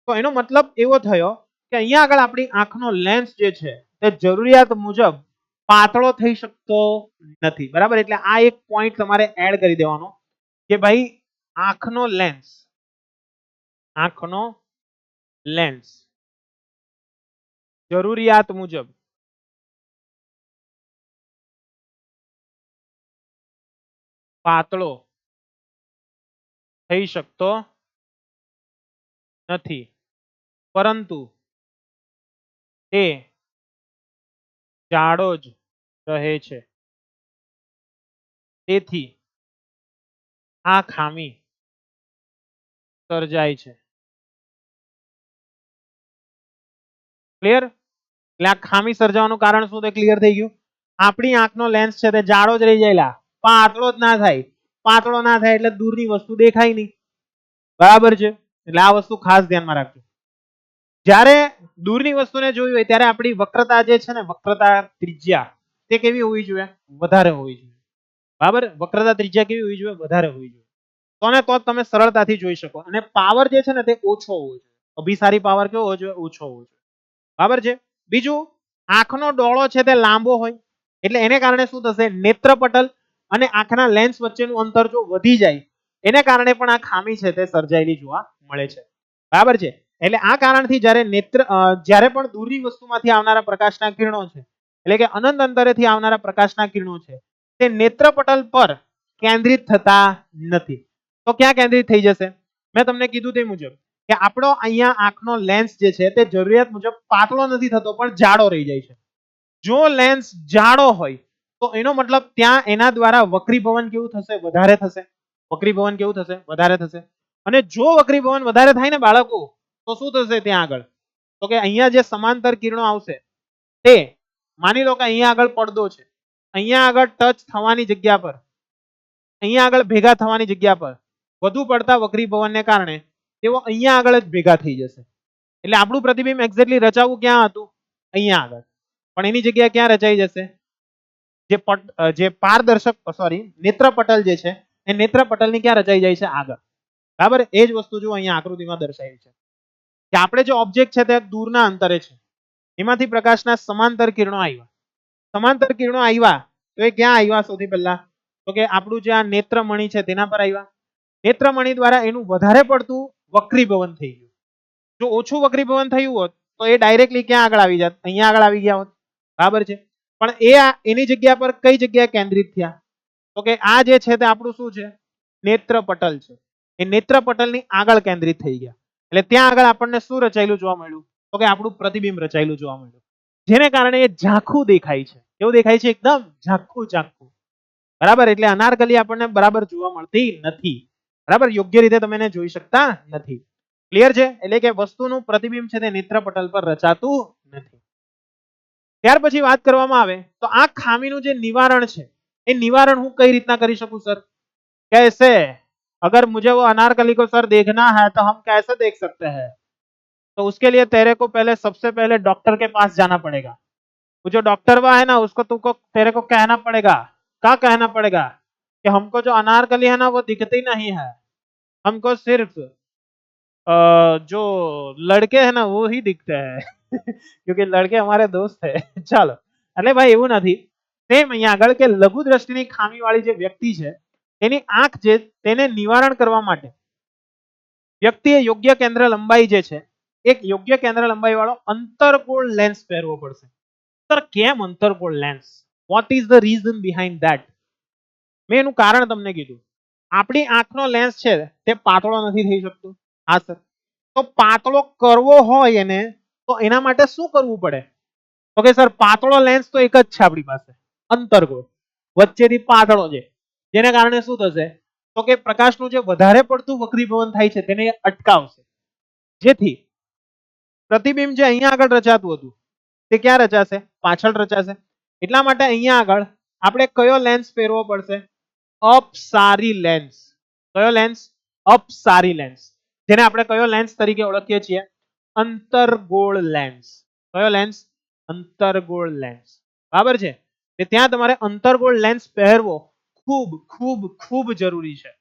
તો એનો મતલબ એવો થયો કે અહીંયા આગળ આપણી આંખનો લેન્સ જે છે તે જરૂરિયાત મુજબ પાતળો થઈ શકતો નથી. બરાબર, એટલે આ એક પોઈન્ટ તમારે એડ કરી દેવાનો કે ભાઈ આંખનો લેન્સ જરૂરિયાત મુજબ પાતળો થઈ શકતો નથી, પરંતુ તે જાડો જ રહે છે. તેથી આ ખામી સર્જાય છે. ક્લિયર? એટલે આ ખામી સર્જાવાનું કારણ શું? તે ક્લિયર થઈ ગયું. આપણી આંખનો લેન્સ છે તે જાડો જ રહી જાય, પાતળો જ ના થાય. પાતળો ના થાય એટલે દૂરની વસ્તુ દેખાય નહીં. બરાબર છે. એટલે આ વસ્તુ ખાસ ધ્યાનમાં રાખજો. જ્યારે દૂરની વસ્તુને જોઈ હોય ત્યારે આપણી વક્રતા જે છે ને, વક્રતા ત્રિજ્યા તે કેવી હોવી જોઈએ? વધારે હોવી જોઈએ. બરાબર, વક્રતા ત્રિજ્યા કેવી હોવી જોઈએ? વધારે હોવી જોઈએ. તો ને તો તમે સરળતાથી જોઈ શકો. અને પાવર જે છે ને તે ઓછો હોવો જોઈએ. અભિસારી પાવર કેવો હોવો જોઈએ? ઓછો હોવો જોઈએ. બરાબર છે. બીજું, આંખનો ડોળો છે તે લાંબો હોય એટલે એને કારણે શું થશે? નેત્રપટલ અને આંખના લેન્સ વચ્ચેનું અંતર જો વધી જાય એને કારણે પણ આ ખામી છે તે સર્જાયેલી જોવા મળે છે. બરાબર છે. એટલે આ કારણથી જ્યારે પણ દૂરની વસ્તુમાંથી આવનારા પ્રકાશના કિરણો છે, એટલે કે અનંત અંતરેથી આવનારા પ્રકાશના કિરણો છે તે નેત્રપટલ પર કેન્દ્રિત થતા નથી. તો ક્યાં કેન્દ્રિત થઈ જશે? મેં તમને કીધું તે મુજબ કે આપણો અહીંયા આંખનો લેન્સ જે છે તે જરૂરિયાત મુજબ પાતળો નથી થતો પણ જાડો રહી જાય છે. જો લેન્સ જાડો હોય તો એનો મતલબ ત્યાં એના દ્વારા વક્રીભવન કેવું થશે? વધારે થશે. વક્રીભવન કેવું થશે? વધારે થશે. અને જો વક્રીભવન વધારે થાય ને બાળકો, તો શું થશે ત્યાં આગળ? તો કે અહીંયા જે સમાંતર કિરણો આવશે તે માની લો કે અહીંયા આગળ પડદો છે, અહીંયા આગળ ટચ થવાની જગ્યા પર, અહીંયા આગળ ભેગા થવાની જગ્યા પર વધુ પડતા વક્રીભવનને કારણે તેઓ અહીંયા આગળ જ ભેગા થઈ જશે. એટલે આપણું પ્રતિબિંબ એક્ઝેક્ટલી રચાવું ક્યાં હતું? અહીંયા આગળ. પણ એની જગ્યાએ ક્યાં રચાઈ જશે? જે પારદર્શક સોરી નેત્રપટલ જે છે એ નેત્રપટલની ક્યાં રચાઈ જાય છે? આગળ. બરાબર. એ જ વસ્તુ જો અહીંયા આકૃતિમાં દર્શાવી છે કે આપણે જે ઓબ્જેક્ટ છે તે દૂરના અંતરે છે, એમાંથી પ્રકાશના સમાંતર કિરણો આવ્યા. સમાંતર કિરણો આવ્યા તો એ ક્યાં આવ્યા? સૌથી પહેલા તો કે આપણું જે આ નેત્રમણી છે તેના પર આવ્યા. નેત્રમણી દ્વારા એનું વધારે પડતું વક્રીભવન થઈ ગયું. જો ઓછું વક્રીભવન થયું હોત તો એ ડાયરેક્ટલી ક્યાં આગળ આવી જાત? અહીંયા આગળ આવી ગયા હોત. બરાબર છે. પણ એની જગ્યા પર કઈ જગ્યાએ કેન્દ્રિત થયા? તો કે આ જે છે તે આપણું શું છે? નેત્રપટલ છે. એ નેત્રપટલની આગળ કેન્દ્રિત થઈ ગયા. એટલે ત્યાં આગળ આપણને શું રચાયેલું જોવા મળ્યું? તો કે આપણું પ્રતિબિંબ રચાયેલું જોવા મળ્યું, જેને કારણે એ ઝાંખું દેખાય છે. કેવું દેખાય છે? એકદમ ઝાંખું ઝાંખું. બરાબર. એટલે અનારકલી આપણને બરાબર જોવા મળતી નથી. બરાબર. યોગ્ય રીતે તમે એને જોઈ શકતા નથી. ક્લિયર છે? એટલે કે વસ્તુનું પ્રતિબિંબ છે તે નેત્રપટલ પર રચાતું નથી. ત્યાર પછી વાત કરવામાં આવે તો આ ખામીનું જે નિવારણ છે એ નિવારણ હું કઈ રીતના કરી શકું સર? कैसे? अगर मुझे वो अनारकली को सर देखना है तो हम कैसे देख सकते हैं? तो उसके लिए तेरे को पहले सबसे पहले डॉक्टर के पास जाना पड़ेगा. वो जो डॉक्टर हुआ है ना उसको तुमको तेरे को कहना पड़ेगा. क्या कहना पड़ेगा? कि हमको जो अनारकली है ना वो दिखती नहीं है, हमको सिर्फ जो लड़के हैं ना वो ही दिखते हैं क्योंकि लड़के हमारे दोस्त है. ચાલો, એટલે ભાઈ એવું નથી. સેમ અહીંયા આગળ કે લઘુ દ્રષ્ટિની ખામી વાળી જે વ્યક્તિ છે એની આંખ જે તેને નિવારણ કરવા માટે વ્યક્તિએ યોગ્ય કેન્દ્ર લંબાઈ જે છે એક યોગ્ય કેન્દ્ર લંબાઈ વાળો અંતર્ગોળ લેન્સ પહેરવો પડશે. સર કેમ અંતર્ગોળ lens? What is the reason behind that? મેં એનું કારણ તમને કીધું. આપણી આંખનો લેન્સ છે તે પાતળો નથી થઈ શકતો. હા સર. તો પાતળો કરવો હોય એને તો એના માટે શું કરવું પડે? તો કે સર પાતળો લેન્સ તો એક જ છે આપણી પાસે, અંતર્ગોળ, વચ્ચેથી પાતળો છે, જેને કારણે શું થશે? તો કે પ્રકાશનું જે વધારે પડતું વક્રીભવન થાય છે તેને અટકાવશે, જેથી પ્રતિબિંબ જે અહીંયા આગળ રચાતું હતું તે ક્યાં રચાશે? પાછળ રચાશે. એટલા માટે અહીંયા આગળ આપણે કયો લેન્સ પહેરવો પડશે? અપસારી લેન્સ. કયો લેન્સ? અપસારી લેન્સ, જેને આપણે કયો લેન્સ તરીકે ઓળખીએ છીએ? અંતર્ગોળ લેન્સ. કયો લેન્સ? અંતર્ગોળ લેન્સ. બરાબર છે. ત્યાં તમારે અંતર્ગોળ લેન્સ પહેરવો ખૂબ ખૂબ ખૂબ જરૂરી છે,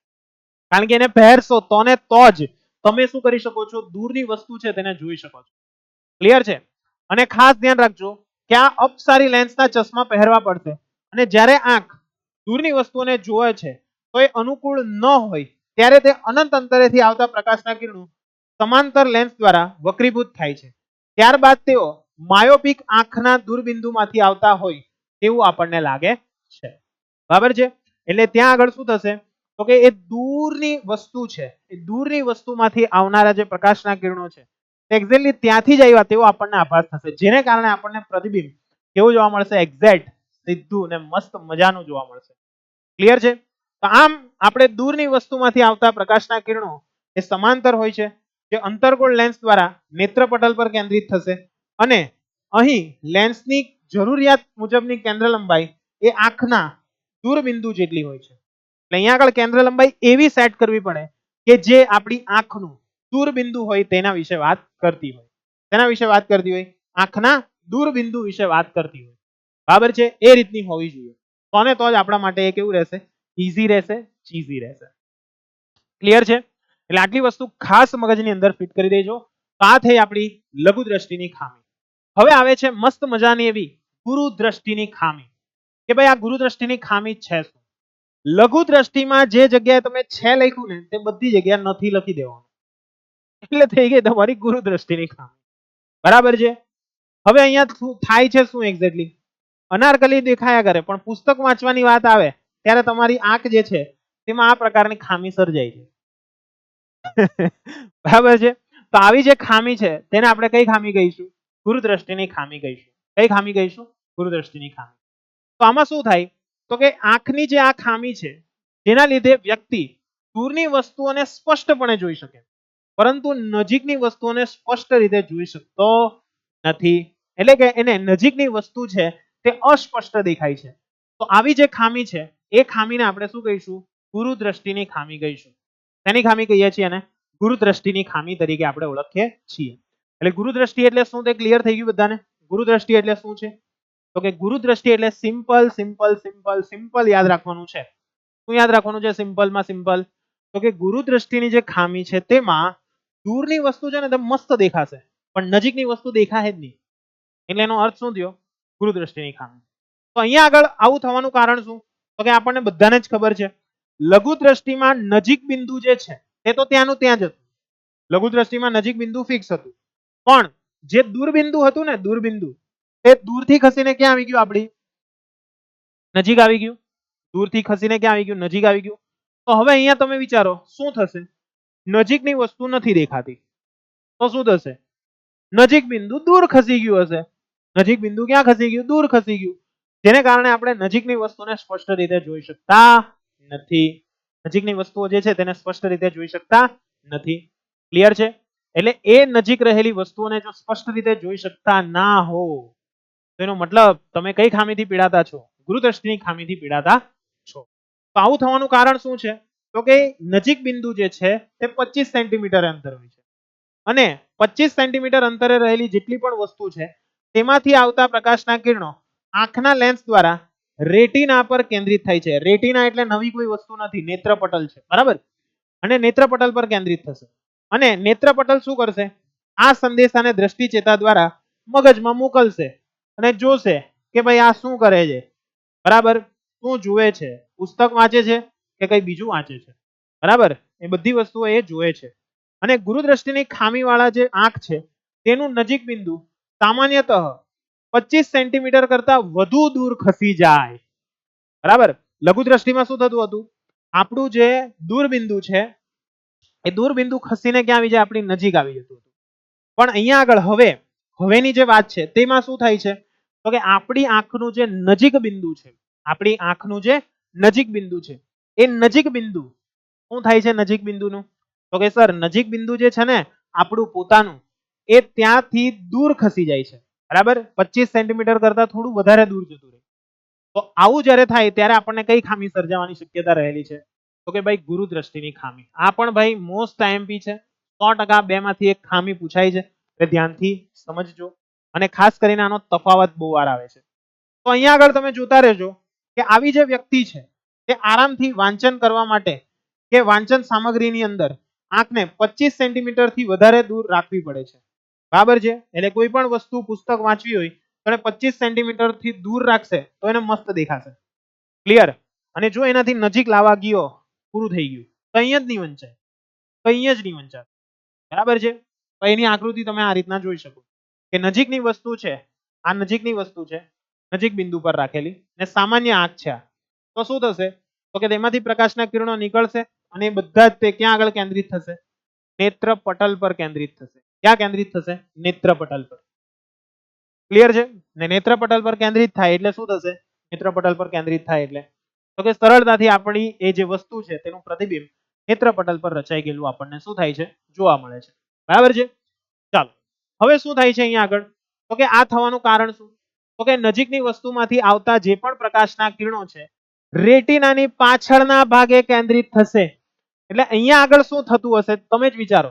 કારણ કે એને પહેરશો તો ને તો જ તમે શું કરી શકો છો? દૂરની વસ્તુ છે તેને જોઈ શકો છો. ક્લિયર છે? અને ખાસ ધ્યાન રાખજો કે આ અપસારી લેન્સના ચશ્મા પહેરવા પડશે. અને જ્યારે આંખ દૂરની વસ્તુઓને જોવે છે તો એ અનુકૂળ ન હોય ત્યારે તે અનંત અંતરેથી આવતા પ્રકાશના કિરણો સમાંતર લેન્સ દ્વારા વક્રીભૂત થાય છે. ત્યારબાદ તેઓ માયોપિક આંખના દૂરબિંદુમાંથી આવતા હોય તેવું આપણને લાગે છે. બરાબર છે. એટલે ત્યાં આગળ શું થશે? તો કે એ દૂરની વસ્તુ છે, એ દૂરની વસ્તુમાંથી આવનારા જે પ્રકાશના કિરણો છે એક્ઝેક્ટલી ત્યાંથી જ આવ્યા તેવો આપણને આભાસ થશે, જેને કારણે આપણને પ્રતિબિંબ કેવું જોવા મળશે? એક્ઝેક્ટ, સીધું ને મસ્ત મજાનું જોવા મળશે. ક્લિયર છે? તો આમ આપણે દૂરની વસ્તુમાંથી આવતા પ્રકાશના કિરણો એ સમાંતર હોય છે, જે અંતર્ગોળ લેન્સ દ્વારા નેત્રપટલ પર કેન્દ્રિત થશે. અને અહીં લેન્સની જરૂરિયાત મુજબની કેન્દ્ર લંબાઈ એ આંખના દૂરબિંદુ જેટલી હોય છે. એટલે અહીંયા આગળ કેન્દ્ર લંબાઈ એવી સેટ કરવી પડે કે જે આપણી આંખનું દૂરબિંદુ હોય તેના વિશે વાત કરતી હોય. તેના વિશે વાત કરતી હોય? આંખના દૂરબિંદુ વિશે વાત કરતી હોય. બરાબર છે? એ રીતની હોવી જોઈએ. તો તો જ આપણા માટે એ કેવું રહેશે? ઈઝી રહેશે, ચીઝી રહેશે. ક્લિયર છે? એટલે આટલી વસ્તુ ખાસ મગજની અંદર ફિટ કરી દેજો. આ થઈ આપણી લઘુ દ્રષ્ટિની ખામી. હવે આવે છે મસ્ત મજાની એવી ગુરુ દ્રષ્ટિની ખામી, કે ભાઈ આ ગુરુ દ્રષ્ટિની ખામી છે શું? લઘુ દ્રષ્ટિમાં જે જગ્યાએ તમે છે લખ્યું ને તે બધી જગ્યાએ નથી લખી દેવાનું, એટલે થઈ ગઈ તમારી ગુરુ દ્રષ્ટિની ખામી. બરાબર છે? હવે અહીંયા શું થાય છે? શું એક્ઝેક્ટલી અનારકલી દેખાયા કરે, પણ પુસ્તક વાંચવાની વાત આવે ત્યારે તમારી આંખ જે છે તેમાં આ પ્રકારની ખામી સર્જાય છે. બરાબર છે? તો આવી જે ખામી છે તેને આપણે કઈ ખામી કહીશું? ગુરુ દ્રષ્ટિની ખામી કહીશું. કઈ ખામી કહીશું? ગુરુ દ્રષ્ટિની ખામી. તો આમાં શું થાય તો કે આંખની જે આ ખામી છે જેના લીધે વ્યક્તિ દૂરની વસ્તુઓને સ્પષ્ટપણે જોઈ શકે પરંતુ નજીકની વસ્તુઓને સ્પષ્ટ રીતે જોઈ શકતો નથી. એટલે કે એને નજીકની વસ્તુ છે તે અસ્પષ્ટ દેખાય છે. તો આવી જે ખામી છે એ ખામીને આપણે શું કહીશું? ગુરુદ્રષ્ટિની ખામી કહીશું. શેની ખામી કહીએ છીએ એને? ગુરુદ્રષ્ટિની ખામી તરીકે આપણે ઓળખીએ છીએ. એટલે ગુરુદ્રષ્ટિ એટલે શું તે ક્લિયર થઈ ગયું બધાને? ગુરુદ્રષ્ટિ એટલે શું છે? તો કે ગુરુદ્રષ્ટિ એટલે સિમ્પલ સિમ્પલ સિમ્પલ સિમ્પલ યાદ રાખવાનું છે. શું યાદ રાખવાનું છે સિમ્પલમાં સિમ્પલ? તો કે ગુરુદ્રષ્ટિની જે ખામી છે તેમાં દૂરની વસ્તુ છે ને તે મસ્ત દેખાશે પણ નજીકની વસ્તુ દેખાશે જ નહીં. એટલે એનો અર્થ શું થયો? ગુરુદ્રષ્ટિની ખામી. તો અહીંયા આગળ આવું થવાનું કારણ શું? તો કે આપણને બધાને જ ખબર છે લઘુ દ્રષ્ટિમાં નજીક બિંદુ જે છે તે તો ત્યાંનું ત્યાં જ હતું. લઘુ દ્રષ્ટિમાં નજીક બિંદુ ફિક્સ હતું પણ જે દૂરબિંદુ હતું ને દૂરબિંદુ એ દૂરથી ખસીને ક્યાં આવી ગયું? આપણી નજીક આવી ગયું. દૂરથી ખસીને ક્યાં આવી ગયું? નજીક આવી ગયું. તો હવે અહીંયા તમે વિચારો શું થશે? નજીકની વસ્તુ નથી દેખાતી તો શું થશે? નજીક બિંદુ દૂર ખસી ગયું હશે. નજીક બિંદુ ક્યાં ખસી ગયું? દૂર ખસી ગયું. જેને કારણે આપણે નજીકની વસ્તુને સ્પષ્ટ રીતે જોઈ શકતા નથી. નજીકની વસ્તુઓ જે છે તેને સ્પષ્ટ રીતે જોઈ શકતા નથી. ક્લિયર છે? એટલે એ નજીક રહેલી વસ્તુઓને જો સ્પષ્ટ રીતે જોઈ શકતા ના હો તો એનો મતલબ તમે કઈ ખામીથી પીડાતા છો? ગુરુદ્રષ્ટિની ખામીથી પીડાતા છો. તો આવું થવાનું કારણ શું છે? તો કે નજીક બિંદુ જે છે તે 25 સેન્ટીમીટર અંતર હોય છે અને 25 સેન્ટીમીટર અંતરે રહેલી જેટલી પણ વસ્તુ છે તેમાંથી આવતા પ્રકાશના કિરણો આંખના લેન્સ દ્વારા રેટિના પર કેન્દ્રિત થાય છે. રેટિના એટલે નવી કોઈ વસ્તુ નથી, નેત્રપટલ છે, બરાબર? અને નેત્રપટલ પર કેન્દ્રિત થશે અને નેત્રપટલ શું કરશે? આ સંદેશાને દ્રષ્ટિ ચેતા દ્વારા મગજમાં મોકલશે અને જોશે કે ભાઈ આ શું કરે છે, બરાબર? શું જુએ છે? પુસ્તક વાંચે છે કે કઈ બીજું વાંચે છે, બરાબર? એ બધી વસ્તુઓ એ જોવે છે. અને ગુરુદ્રષ્ટિની ખામીવાળા જે આંખ છે તેનું નજીક બિંદુ સામાન્યતઃ 25 સેન્ટીમીટર કરતા વધુ દૂર ખસી જાય, બરાબર? લઘુ દ્રષ્ટિમાં શું થતું હતું? આપણું જે દૂરબિંદુ છે એ દૂરબિંદુ ખસીને ક્યાં આવી જાય? આપણી નજીક આવી જતું હતું. પણ અહીંયા આગળ હવેની જે વાત છે તેમાં શું થાય છે? તો કે આપણી આંખનું જે નજીક બિંદુ છે, આપણી આંખનું જે નજીક બિંદુ છે એ નજીક બિંદુ શું થાય છે? નજીક બિંદુનું તો કે સર નજીક બિંદુ જે છે ને આપણું પોતાનું એ ત્યાંથી દૂર ખસી જાય છે, બરાબર? 25 સેન્ટીમીટર કરતા થોડું વધારે દૂર જતું રહે. તો આવું જ્યારે થાય ત્યારે આપણને કઈ ખામી સર્જાવાની શક્યતા રહેલી છે? તો કે ભાઈ ગુરુદ્રષ્ટિની ખામી. આ પણ ભાઈ મોસ્ટ આઈએમપી છે. 100% બે માંથી એક ખામી પૂછાય છે એટલે ધ્યાનથી સમજજો. અને ખાસ કરીને આનો તફાવત બહુ વાર આવે છે. તો અહીંયા આગળ તમે જોતા રહેજો કે આવી જે વ્યક્તિ છે તે આરામથી વાંચન કરવા માટે કે વાંચન સામગ્રીની અંદર આંખને 25 સેન્ટીમીટર થી વધારે દૂર રાખવી પડે છે, બરાબર છે? એટલે કોઈ પણ વસ્તુ પુસ્તક વાંચવી હોય તો 25 સેન્ટીમીટર થી દૂર રાખશે તો એને મસ્ત દેખાશે. ક્લિયર? અને જો એનાથી નજીક લાવવા ગયો પૂરું થઈ ગયું. કઈ જ નહીં વંચાય, કઈ જ નહીં વંચાય, બરાબર છે? તો એની આકૃતિ તમે આ રીતના જોઈ શકો કે નજીકની વસ્તુ છે, આ નજીકની વસ્તુ છે નજીક બિંદુ પર રાખેલી ને સામાન્ય આંખ છે. તો શું થશે? તો કે તેમાંથી પ્રકાશના કિરણો નીકળશે અને બધા જ તે ક્યાં આગળ કેન્દ્રિત થશે? નેત્રપટલ પર કેન્દ્રિત થશે. ક્યાં કેન્દ્રિત થશે? નેત્રપટલ પર. ક્લિયર છે? ને નેત્રપટલ પર કેન્દ્રિત થાય એટલે શું થશે? નેત્રપટલ પર કેન્દ્રિત થાય એટલે તો કે સરળતાથી આપણી એ જે વસ્તુ છે તેનું પ્રતિબિંબ નેત્રપટલ પર રચાઈ ગયેલું આપણને શું થાય છે? જોવા મળે છે, બરાબર છે? ચાલો હવે શું થાય છે અહીંયા આગળ? તો કે આ થવાનું કારણ શું? તો કે નજીકની વસ્તુમાંથી આવતા જે પણ પ્રકાશના કિરણો છે રેટિનાની પાછળના ભાગે કેન્દ્રિત થશે. એટલે અહીંયા આગળ શું થતું હશે તમે જ વિચારો.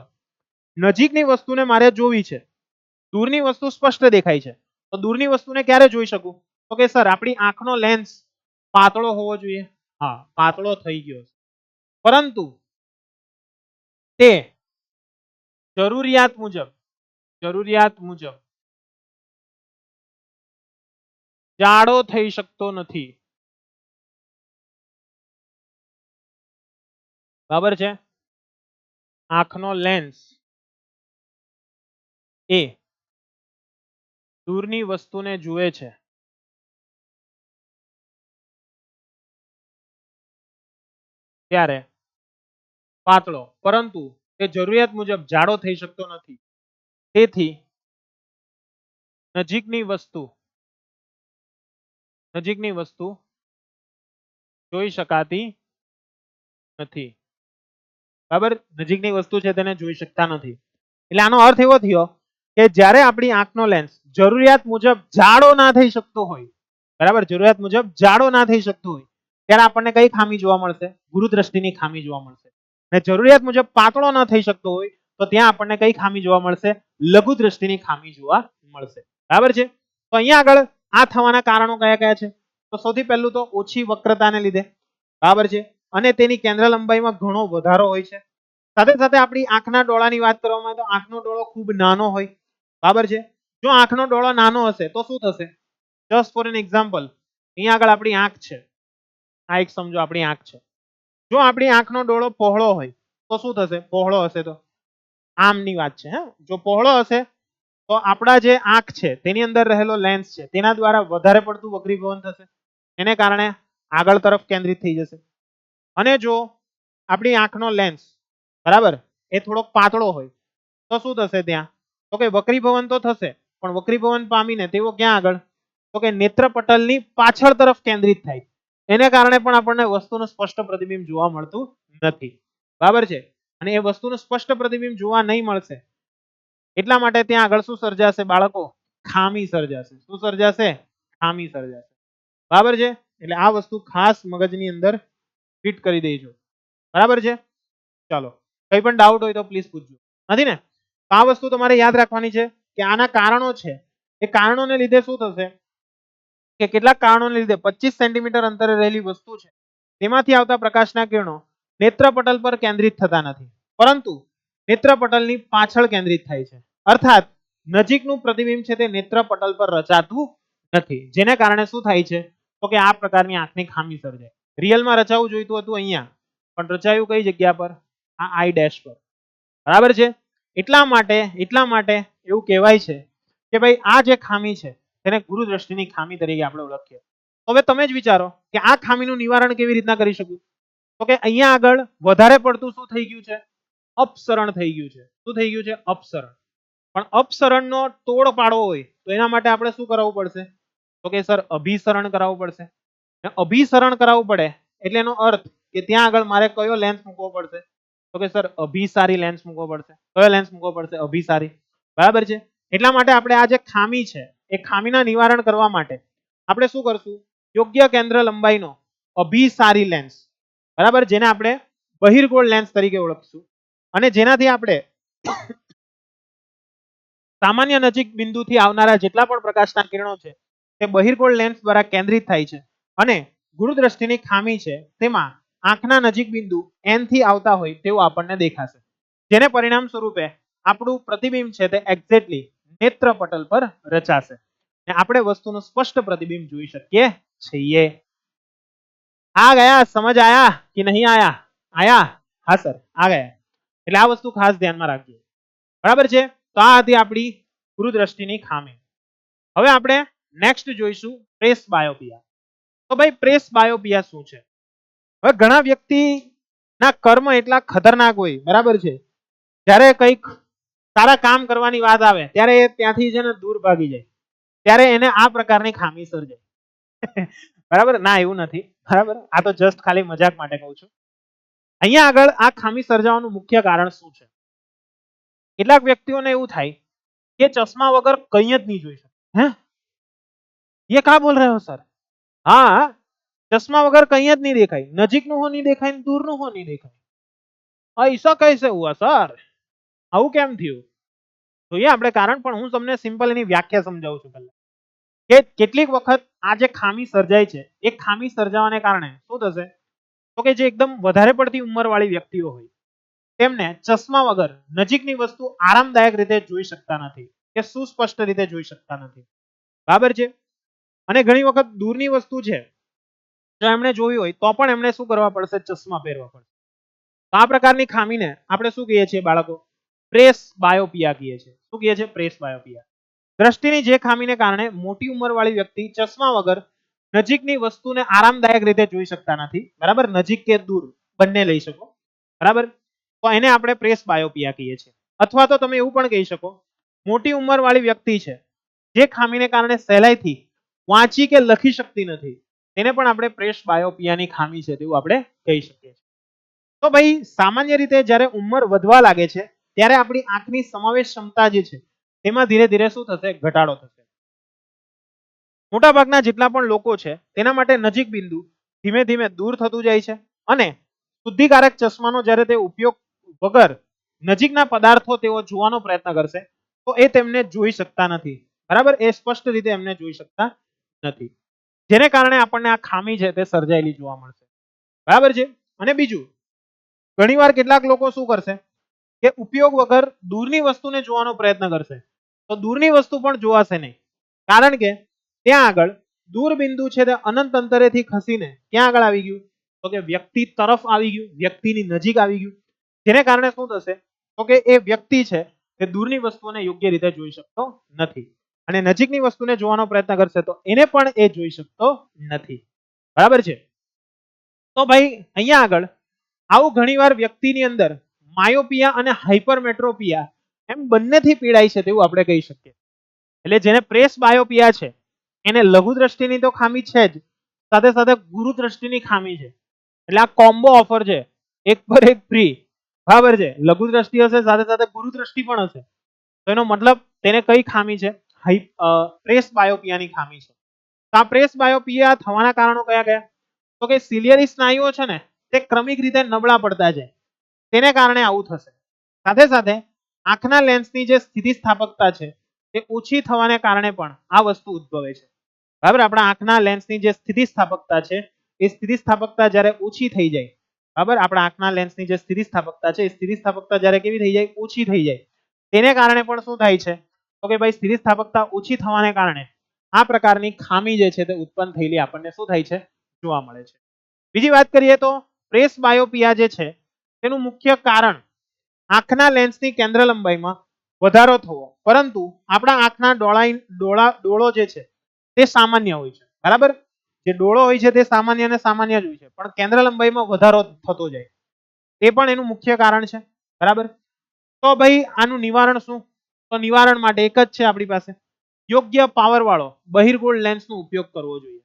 નજીકની વસ્તુને મારે જોવી છે, દૂરની વસ્તુ સ્પષ્ટ દેખાય છે, તો દૂરની વસ્તુને ક્યારે જોઈ શકું? તો કે સર આપણી આંખનો લેન્સ પાતળો હોવો જોઈએ. હા, પાતળો થઈ ગયો પરંતુ તે જરૂરિયાત મુજબ જાડો થઈ શકતો નથી, બરાબર છે? આંખનો લેન્સ એ દૂરની વસ્તુને જુએ છે ત્યારે પાતળો, પરંતુ તે જરૂરિયાત મુજબ જાડો થઈ શકતો નથી. તેથી નજીકની વસ્તુ નજીકની વસ્તુ જોઈ શકાતી નથી. બરાબર, નજીકની વસ્તુ છે તેને જોઈ શકતા નથી. એટલે આનો અર્થ એવો થયો કે જ્યારે આપણી આંખનો લેન્સ જરૂરિયાત મુજબ જાડો ના થઈ શકતો હોય, બરાબર, જરૂરિયાત મુજબ જાડો ના થઈ શકતો હોય, ત્યારે આપણને કઈ ખામી જોવા મળશે? ગુરુદ્રષ્ટિની ખામી જોવા મળશે. અને જરૂરિયાત મુજબ પાતળો ન થઈ શકતો હોય તો ત્યાં આપણને કઈ ખામી જોવા મળશે? લઘુ દ્રષ્ટિની ખામી જોવા મળશે. બરાબર છે. તો અહીંયા આગળ આ થવાના કારણો કયા કયા છે? તો સૌથી પહેલું તો ઓછી વક્રતાને લીધે, બરાબર છે, અને તેની કેન્દ્ર લંબાઈમાં ઘણો વધારો હોય છે. સાથે સાથે આપણી આંખના ડોળાની વાત કરવામાં આવે તો આંખનો ડોળો ખૂબ નાનો હોય, બરાબર છે. જો આંખનો ડોળો નાનો હશે તો શું થશે? જસ્ટ ફોર એન એક્ઝામ્પલ, અહીંયા આગળ આપણી આંખ છે, આ એક સમજો આપણી આંખ છે. જો આપણી આંખનો ડોળો પહોળો હોય તો શું થશે? પહોળો હશે તો આમની વાત છે, હે, જો પહોળો હશે તો આપણા જે આંખ છે તેની અંદર રહેલો લેન્સ છે તેના દ્વારા વધારે પડતું વક્રીભવન થશે, એને કારણે આગળ તરફ કેન્દ્રિત થઈ જશે. અને જો આપણી આંખનો લેન્સ, બરાબર, એ થોડોક પાતળો હોય તો શું થશે? ત્યાં તો કે વક્રીભવન તો થશે, પણ વક્રીભવન પામીને તેઓ ક્યાં આગળ? તો કે નેત્રપટલની પાછળ તરફ કેન્દ્રિત થાય, એને કારણે પણ આપણને વસ્તુનું સ્પષ્ટ પ્રતિબિંબ જોવા મળતું નથી. બરાબર છે. અને એ વસ્તુનું સ્પષ્ટ પ્રતિબિંબ જોવા નહીં મળશે એટલા માટે ત્યાં આગળ શું સર્જાશે બાળકો? ખામી સર્જાશે. શું સર્જાશે? ખામી સર્જાશે. બરાબર છે. એટલે આ વસ્તુ ખાસ મગજની અંદર ફિટ કરી દેજો. બરાબર છે. ચાલો, કઈ પણ ડાઉટ હોય તો પ્લીઝ પૂછજો. નથી ને? આ વસ્તુ તમારે યાદ રાખવાની છે કે આના કારણો છે, એ કારણોને લીધે શું થશે કે કેટલાક કારણોને લીધે 25 સેન્ટીમીટર અંતરે રહેલી વસ્તુ છે તેમાંથી આવતા પ્રકાશના કિરણો નેત્રપટલ પર કેન્દ્રિત થતા નથી, પરંતુ નેત્રપટલની પાછળ કેન્દ્રિત થાય છે. અર્થાત નજીકનું પ્રતિબિંબ છે તે નેત્રપટલ પર રચાતું નથી, જેને કારણે શું થાય છે? તો કે આ પ્રકારની આંખની ખામી સર્જાય. રિયલમાં રચાવું જોઈતું હતું અહીંયા, પણ રચાયું કઈ જગ્યા પર? આ આઈ ડેશ પર. બરાબર છે. એટલા માટે એવું કહેવાય છે કે ભાઈ આ જે ખામી છે તેને ગુરુદ્રષ્ટિની ખામી તરીકે આપણે ઓળખીએ. હવે તમે જ વિચારો કે આ ખામીનું નિવારણ કેવી રીતના કરી શકું? તો કે અહીંયા આગળ વધારે પડતું શું થઈ ગયું છે? અપસરણ થઈ ગયું છે. શું થઈ ગયું છે? અપસરણ. પણ અપસરણનો તોડ પાડવો હોય તો એના માટે આપણે શું કરાવવું પડશે? તો કે સર અભિસરણ કરાવવું પડશે. અભિસરણ કરાવવું પડે એટલે એનો અર્થ કે ત્યાં આગળ મારે કયો લેન્સ મૂકવો પડશે? તો કે સર અભિસારી લેન્સ મૂકવો પડશે. કયો લેન્સ મૂકવો પડશે? અભિસારી. બરાબર છે. એટલા માટે આપણે આ જે ખામી છે એ ખામીના નિવારણ કરવા માટે આપણે શું કરશું? યોગ્ય કેન્દ્ર લંબાઈનો અભિસારી લેન્સ, બરાબર, જેને આપણે બહિર્ગોળ લેન્સ તરીકે ઓળખશું, અને જેનાથી આપણે સામાન્ય નજીક બિંદુથી આવનારા જેટલા પણ પ્રકાશના કિરણો છે તે બહિર્ગોળ લેન્સ દ્વારા કેન્દ્રિત થાય છે, અને ગુરુદ્રષ્ટિની ખામી છે તેમાં આંખના નજીક બિંદુ n થી આવતા હોય તેવું આપણને દેખાશે, જેને પરિણામ સ્વરૂપે આપણું પ્રતિબિંબ છે તે એક્ઝેક્ટલી નેત્રપટલ પર રચાશે અને આપણે વસ્તુનું સ્પષ્ટ પ્રતિબિંબ જોઈ શકીએ છીએ. આ ગયા? સમજ આયા કે નહીં આયા? આયા? હા સર, આ ગયા. એટલે આ વસ્તુ ખાસ ધ્યાનમાં રાખજો. બરાબર છે. તો આ હતી આપણી ગુરુદ્રષ્ટિની ખામી. હવે આપણે નેક્સ્ટ જોઈશું પ્રેસ બાયોપિયા. તો ભાઈ પ્રેસ બાયોપિયા શું છે? હવે ઘણા વ્યક્તિના કર્મ એટલા ખતરનાક હોય, બરાબર છે, જ્યારે કંઈક સારા કામ કરવાની વાત આવે ત્યારે એ ત્યાંથી છે ને દૂર ભાગી જાય, ત્યારે એને આ પ્રકારની ખામી સર્જાય. બરાબર? ના, એવું નથી. બરાબર, આ તો જસ્ટ ખાલી મજાક માટે કહું છું. અહીંયા આગળ આ ખામી સર્જાવાનું મુખ્ય કારણ શું છે? કેટલાક વ્યક્તિઓને એવું થાય કે ચશ્મા વગર કંઈ જ નહીં જોઈ શકે. હે, ये क्या बोल रहे हो सर? हाँ, चश्मा वगैरह कहीं જ નહીં દેખાય, નજીકનું હો નહીં દેખાય ને દૂરનું હો નહીં દેખાય. ऐसा कैसे हुआ सर? આવું કેમ થયું? જોઈએ આપણે કારણ, પણ હું તમને સિમ્પલ એની વ્યાખ્યા સમજાવું છું પહેલા. કે કેટલીક વખત આ જે ખામી સર્જાય છે એ ખામી સર્જાવાને કારણે શું થશે? તો કે જે એકદમ વધારે પડતી ઉંમરવાળી વ્યક્તિઓ હોય તેમને ચશ્મા વગર નજીકની વસ્તુ આરામદાયક રીતે જોઈ શકતા નથી કે સુસ્પષ્ટ રીતે જોઈ શકતા નથી. બરાબર છે. અને ઘણી વખત દૂરની વસ્તુ છે જો એમણે જોવી હોય તો પણ એમણે શું કરવા પડશે? ચશ્મા પહેરવા પડશે. તો આ પ્રકારની ખામીને આપણે શું કહીએ છીએ બાળકો? પ્રેસ બાયોપિયા કહીએ છીએ. શું કહીએ છીએ? પ્રેસ બાયોપિયા. દ્રષ્ટિની જે ખામીને કારણે મોટી ઉંમરવાળી વ્યક્તિ ચશ્મા વગર નજીકની વસ્તુને આરામદાયક રીતે જોઈ શકતા નથી, બરાબર, નજીક કે દૂર બંને લઈ શકો, બરાબર, તો એને આપણે પ્રેસ બાયોપિયા કહીએ છીએ. અથવા તો તમે એવું પણ કહી શકો મોટી ઉંમરવાળી વ્યક્તિ છે જે ખામીને કારણે સહેલાઈથી વાંચી કે લખી શકતી નથી, તેને પણ આપણે પ્રેસબાયોપિયાની ખામી છે તેવું આપણે કહી શકીએ. તો ભાઈ સામાન્ય રીતે જ્યારે ઉંમર વધવા લાગે છે ત્યારે આપણી આંખની સમાવેશ ક્ષમતા જે છે તેમાં ધીરે ધીરે શું થશે? ઘટાડો થશે. મોટાભાગના જેટલા પણ લોકો છે તેના માટે નજીક બિંદુ ધીમે ધીમે દૂર થતું જાય છે અને શુદ્ધિકારક ચશ્માનો જ્યારે તે ઉપયોગ વગર નજીકના પદાર્થો તેઓ જોવાનો પ્રયત્ન કરશે તો એ તેમને જોઈ શકતા નથી. બરાબર, એ સ્પષ્ટ રીતે એમને જોઈ શકતા નથી, જેને કારણે આપણને આ ખામી છે તે સર્જાયેલી જોવા મળશે. બરાબર છે. અને બીજું, ઘણીવાર કેટલાક લોકો શું કરશે કે ઉપયોગ વગર દૂરની વસ્તુને જોવાનો પ્રયત્ન કરશે તો દૂરની વસ્તુ પણ જોવાશે નહીં, કારણ કે ત્યાં આગળ દૂર બિંદુ છે તે અનંત અંતરેથી ખસીને ક્યાં આગળ આવી ગયું? તો કે વ્યક્તિ તરફ આવી ગયું, વ્યક્તિની નજીક આવી ગયું, જેને કારણે શું થશે? તો કે એ વ્યક્તિ છે તે દૂરની વસ્તુને યોગ્ય રીતે જોઈ શકતો નથી અને નજીકની વસ્તુને જોવાનો પ્રયત્ન કરશે તો એને પણ એ જોઈ શકતો નથી. બરાબર છે. તો ભાઈ અહીંયા આગળ આવું ઘણીવાર વ્યક્તિની અંદર માયોપિયા અને હાઇપરમેટ્રોપિયા એમ બંનેથી પીડાય છે તેવું આપણે કહી શકીએ. એટલે જેને પ્રેસ બાયોપિયા છે એને લઘુ દ્રષ્ટિની તો ખામી છે જ, સાથે સાથે ગુરુ દ્રષ્ટિની ખામી છે. એટલે આ કોમ્બો ઓફર છે, એક પર એક ફ્રી. બરાબર છે. લઘુ દ્રષ્ટિ હશે, સાથે સાથે ગુરુ દ્રષ્ટિ પણ હશે. તો એનો મતલબ તેને કઈ ખામી છે? પ્રેસ બાયોપિયાની ખામી છે. તો આ પ્રેસ બાયોપિયા થવાના કારણો કયા કયા? તો કે સિલિયરી સ્નાયુઓ છે ને તે ક્રમિક રીતે નબળા પડતા જાય, તેને કારણે આવું થશે. સાથે સાથે આંખના લેન્સની જે સ્થિતિસ્થાપકતા છે તે ઓછી થવાને કારણે પણ આ વસ્તુ ઉદ્ભવે છે. બરાબર, આપણા આંખના લેન્સની જે સ્થિતિસ્થાપકતા છે એ સ્થિતિસ્થાપકતા જ્યારે ઓછી થઈ જાય, બરાબર, આપણા આંખના લેન્સની જે સ્થિતિસ્થાપકતા છે એ સ્થિતિસ્થાપકતા જ્યારે કેવી થઈ જાય? ઓછી થઈ જાય, તેને કારણે પણ શું થાય છે? તો કે ભાઈ સ્થિતિસ્થાપકતા ઓછી થવાને કારણે આ પ્રકારની ખામી જે છે તે ઉત્પન્ન થયેલી આપણને શું થાય છે? જોવા મળે છે. બીજી વાત કરીએ તો પ્રેસ બાયોપિયા જે છે તેનું મુખ્ય કારણ આંખના લેન્સની કેન્દ્ર લંબાઈમાં વધારો થવો, પરંતુ આપણા આંખના ડોળો જે છે તે સામાન્ય હોય છે. બરાબર, જે ડોળો હોય છે તે સામાન્ય અને સામાન્ય જ હોય છે, પણ કેન્દ્ર લંબાઈમાં વધારો થતો જાય, તે પણ એનું મુખ્ય કારણ છે. બરાબર, તો ભાઈ આનું નિવારણ શું? તો નિવારણ માટે એક જ છે આપણી પાસે, યોગ્ય પાવર વાળો બહિર્ગોળ લેન્સનો ઉપયોગ કરવો જોઈએ.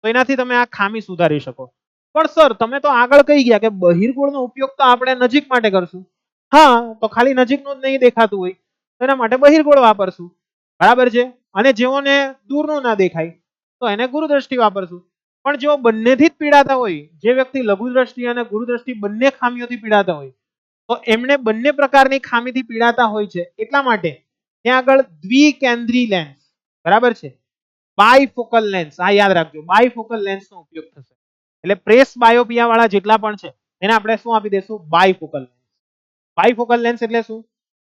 તો એનાથી તમે આ ખામી સુધારી શકો. પણ સર તમે તો આગળ કહી ગયા કે બહિર્ગોળનો ઉપયોગ તો આપણે નજીક માટે કરશું. હા, તો ખાલી નજીકનું જ નહીં દેખાતું હોય તો એના માટે બહિર્ગોળ વાપરશું. બરાબર છે. અને જેઓને દૂરનું ના દેખાય તો એને ગુરુદ્રષ્ટિ વાપરશું. પણ જેઓ બંનેથી જ પીડાતા હોય, જે વ્યક્તિ લઘુ દ્રષ્ટિ અને ગુરુદ્રષ્ટિ બંને ખામીઓથી પીડાતા હોય, તો એમને બંને પ્રકારની ખામીથી પીડાતા હોય છે, એટલા માટે ત્યાં આગળ દ્વિકેન્દ્રી લેન્સ, બરાબર છે, બાયફોકલ લેન્સ, આ યાદ રાખજો, બાયફોકલ લેન્સનો ઉપયોગ થશે. એટલે પ્રેસ બાયોપિયા વાળા જેટલા પણ છે એને આપણે શું આપી દઈશું? Bifocal lens. બાયફોકલ લેન્સ એટલે શું?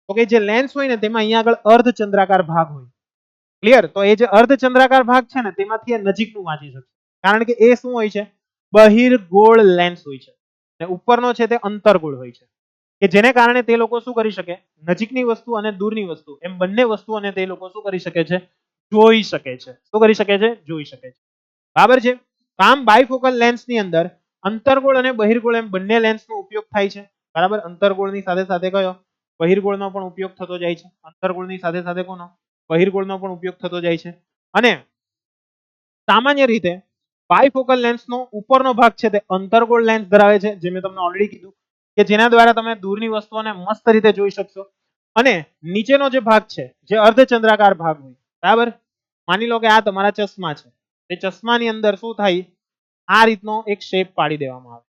તો કે જે લેન્સ હોય ને તેમાં અહીંયા આગળ અર્ધચંદ્રાકાર ભાગ હોય. ક્લિયર? તો એ જે અર્ધચંદ્રાકાર ભાગ છે ને તેમાંથી એ નજીકનું વાંચી શકશે, કારણ કે એ શું હોય છે? બહિર્ગોળ લેન્સ હોય છે અને ઉપરનો છે તે અંતર્ગોળ હોય છે, કે જેને કારણે તે લોકો શું કરી શકે? નજીકની વસ્તુ અને દૂરની વસ્તુ એમ બંને વસ્તુઓને તે લોકો શું કરી શકે છે? જોઈ શકે છે. શું કરી શકે છે? જોઈ શકે છે. બરાબર છે. આમ બાયફોકલ લેન્સની અંદર અંતર્ગોળ અને બહિર્ગોળ એમ બંને લેન્સનો ઉપયોગ થાય છે. બરાબર, અંતર્ગોળની સાથે સાથે કયો? બહિર્ગોળનો પણ ઉપયોગ થતો જાય છે. અંતર્ગોળની સાથે સાથે કોનો? બહિર્ગોળનો પણ ઉપયોગ થતો જાય છે. અને સામાન્ય રીતે બાયફોકલ લેન્સનો ઉપરનો ભાગ છે તે અંતર્ગોળ લેન્સ ધરાવે છે, જે મેં તમને ઓલરેડી કીધું કે જેના દ્વારા તમે દૂરની વસ્તુઓને મસ્ત રીતે જોઈ શકશો. અને નીચેનો જે ભાગ છે જે અર્ધચંદ્રાકાર ભાગ હોય, બરાબર, માની લો કે આ તમારા ચશ્મા છે, એ ચશ્માની અંદર શું થાય? આ રીતનો એક શેપ પાડી દેવામાં આવે.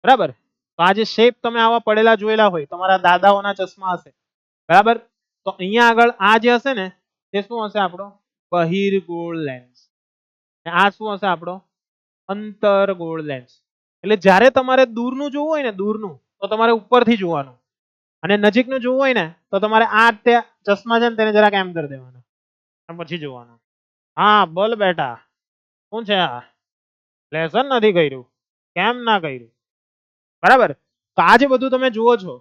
બરાબર, તો આ જે શેપ તમે આવા પડેલા જોયેલા હોય, તમારા દાદાઓના ચશ્મા હશે. બરાબર, તો અહીંયા આગળ આ જે હશે ને તે શું હશે? આપણો બહિર્ગોળ લેન્સ. આ શું હશે? આપણો અંતર્ગોળ લેન્સ. એટલે જ્યારે તમારે દૂરનું જોવું હોય ને, દૂરનું, તો તમારે ઉપરથી જોવાનું, અને નજીકનું જોવું હોય ને તો તમારે આ તે ચશ્મા છે ને તેને જરાક એમ કરી દેવાનું અને પછી જોવાનું. હા બોલ બેટા, શું છે આ? લેસન નથી કર્યું? કેમ ના કર્યું? બરાબર, તો આ જે બધું તમે જુઓ છો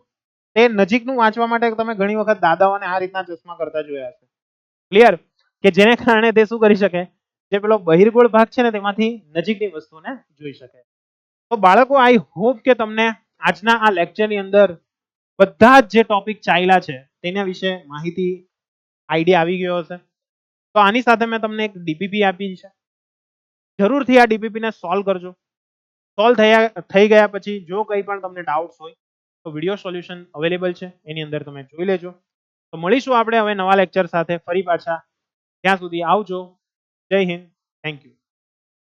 તે નજીકનું વાંચવા માટે તમે ઘણી વખત દાદાઓને આ રીતના ચશ્મા કરતા જોયા છે. ક્લિયર? કે જેને કારણે તે શું કરી શકે? જે પેલો બહિર્ગોળ ભાગ છે ને તેમાંથી નજીકની વસ્તુને જોઈ શકે. તો બાળકો, આઈ હોપ કે તમને આજના આ લેક્ચરની અંદર બધા જ જે ટોપિક ચાલ્યા છે તેના વિશે માહિતી, આઈડિયા આવી ગયો હશે. તો આની સાથે મેં તમને એક ડીપીપી આપી છે, જરૂરથી આ ડીપીપી ને સોલ્વ કરજો. સોલ્વ થઈ ગયા પછી જો કંઈ પણ તમને ડાઉટ્સ હોય તો વિડીયો સોલ્યુશન અવેલેબલ છે, એની અંદર તમે જોઈ લેજો. તો મળીશું આપણે હવે નવા લેક્ચર સાથે ફરી પાછા. ત્યાં સુધી આવજો. જય હિન્દ. Thank you.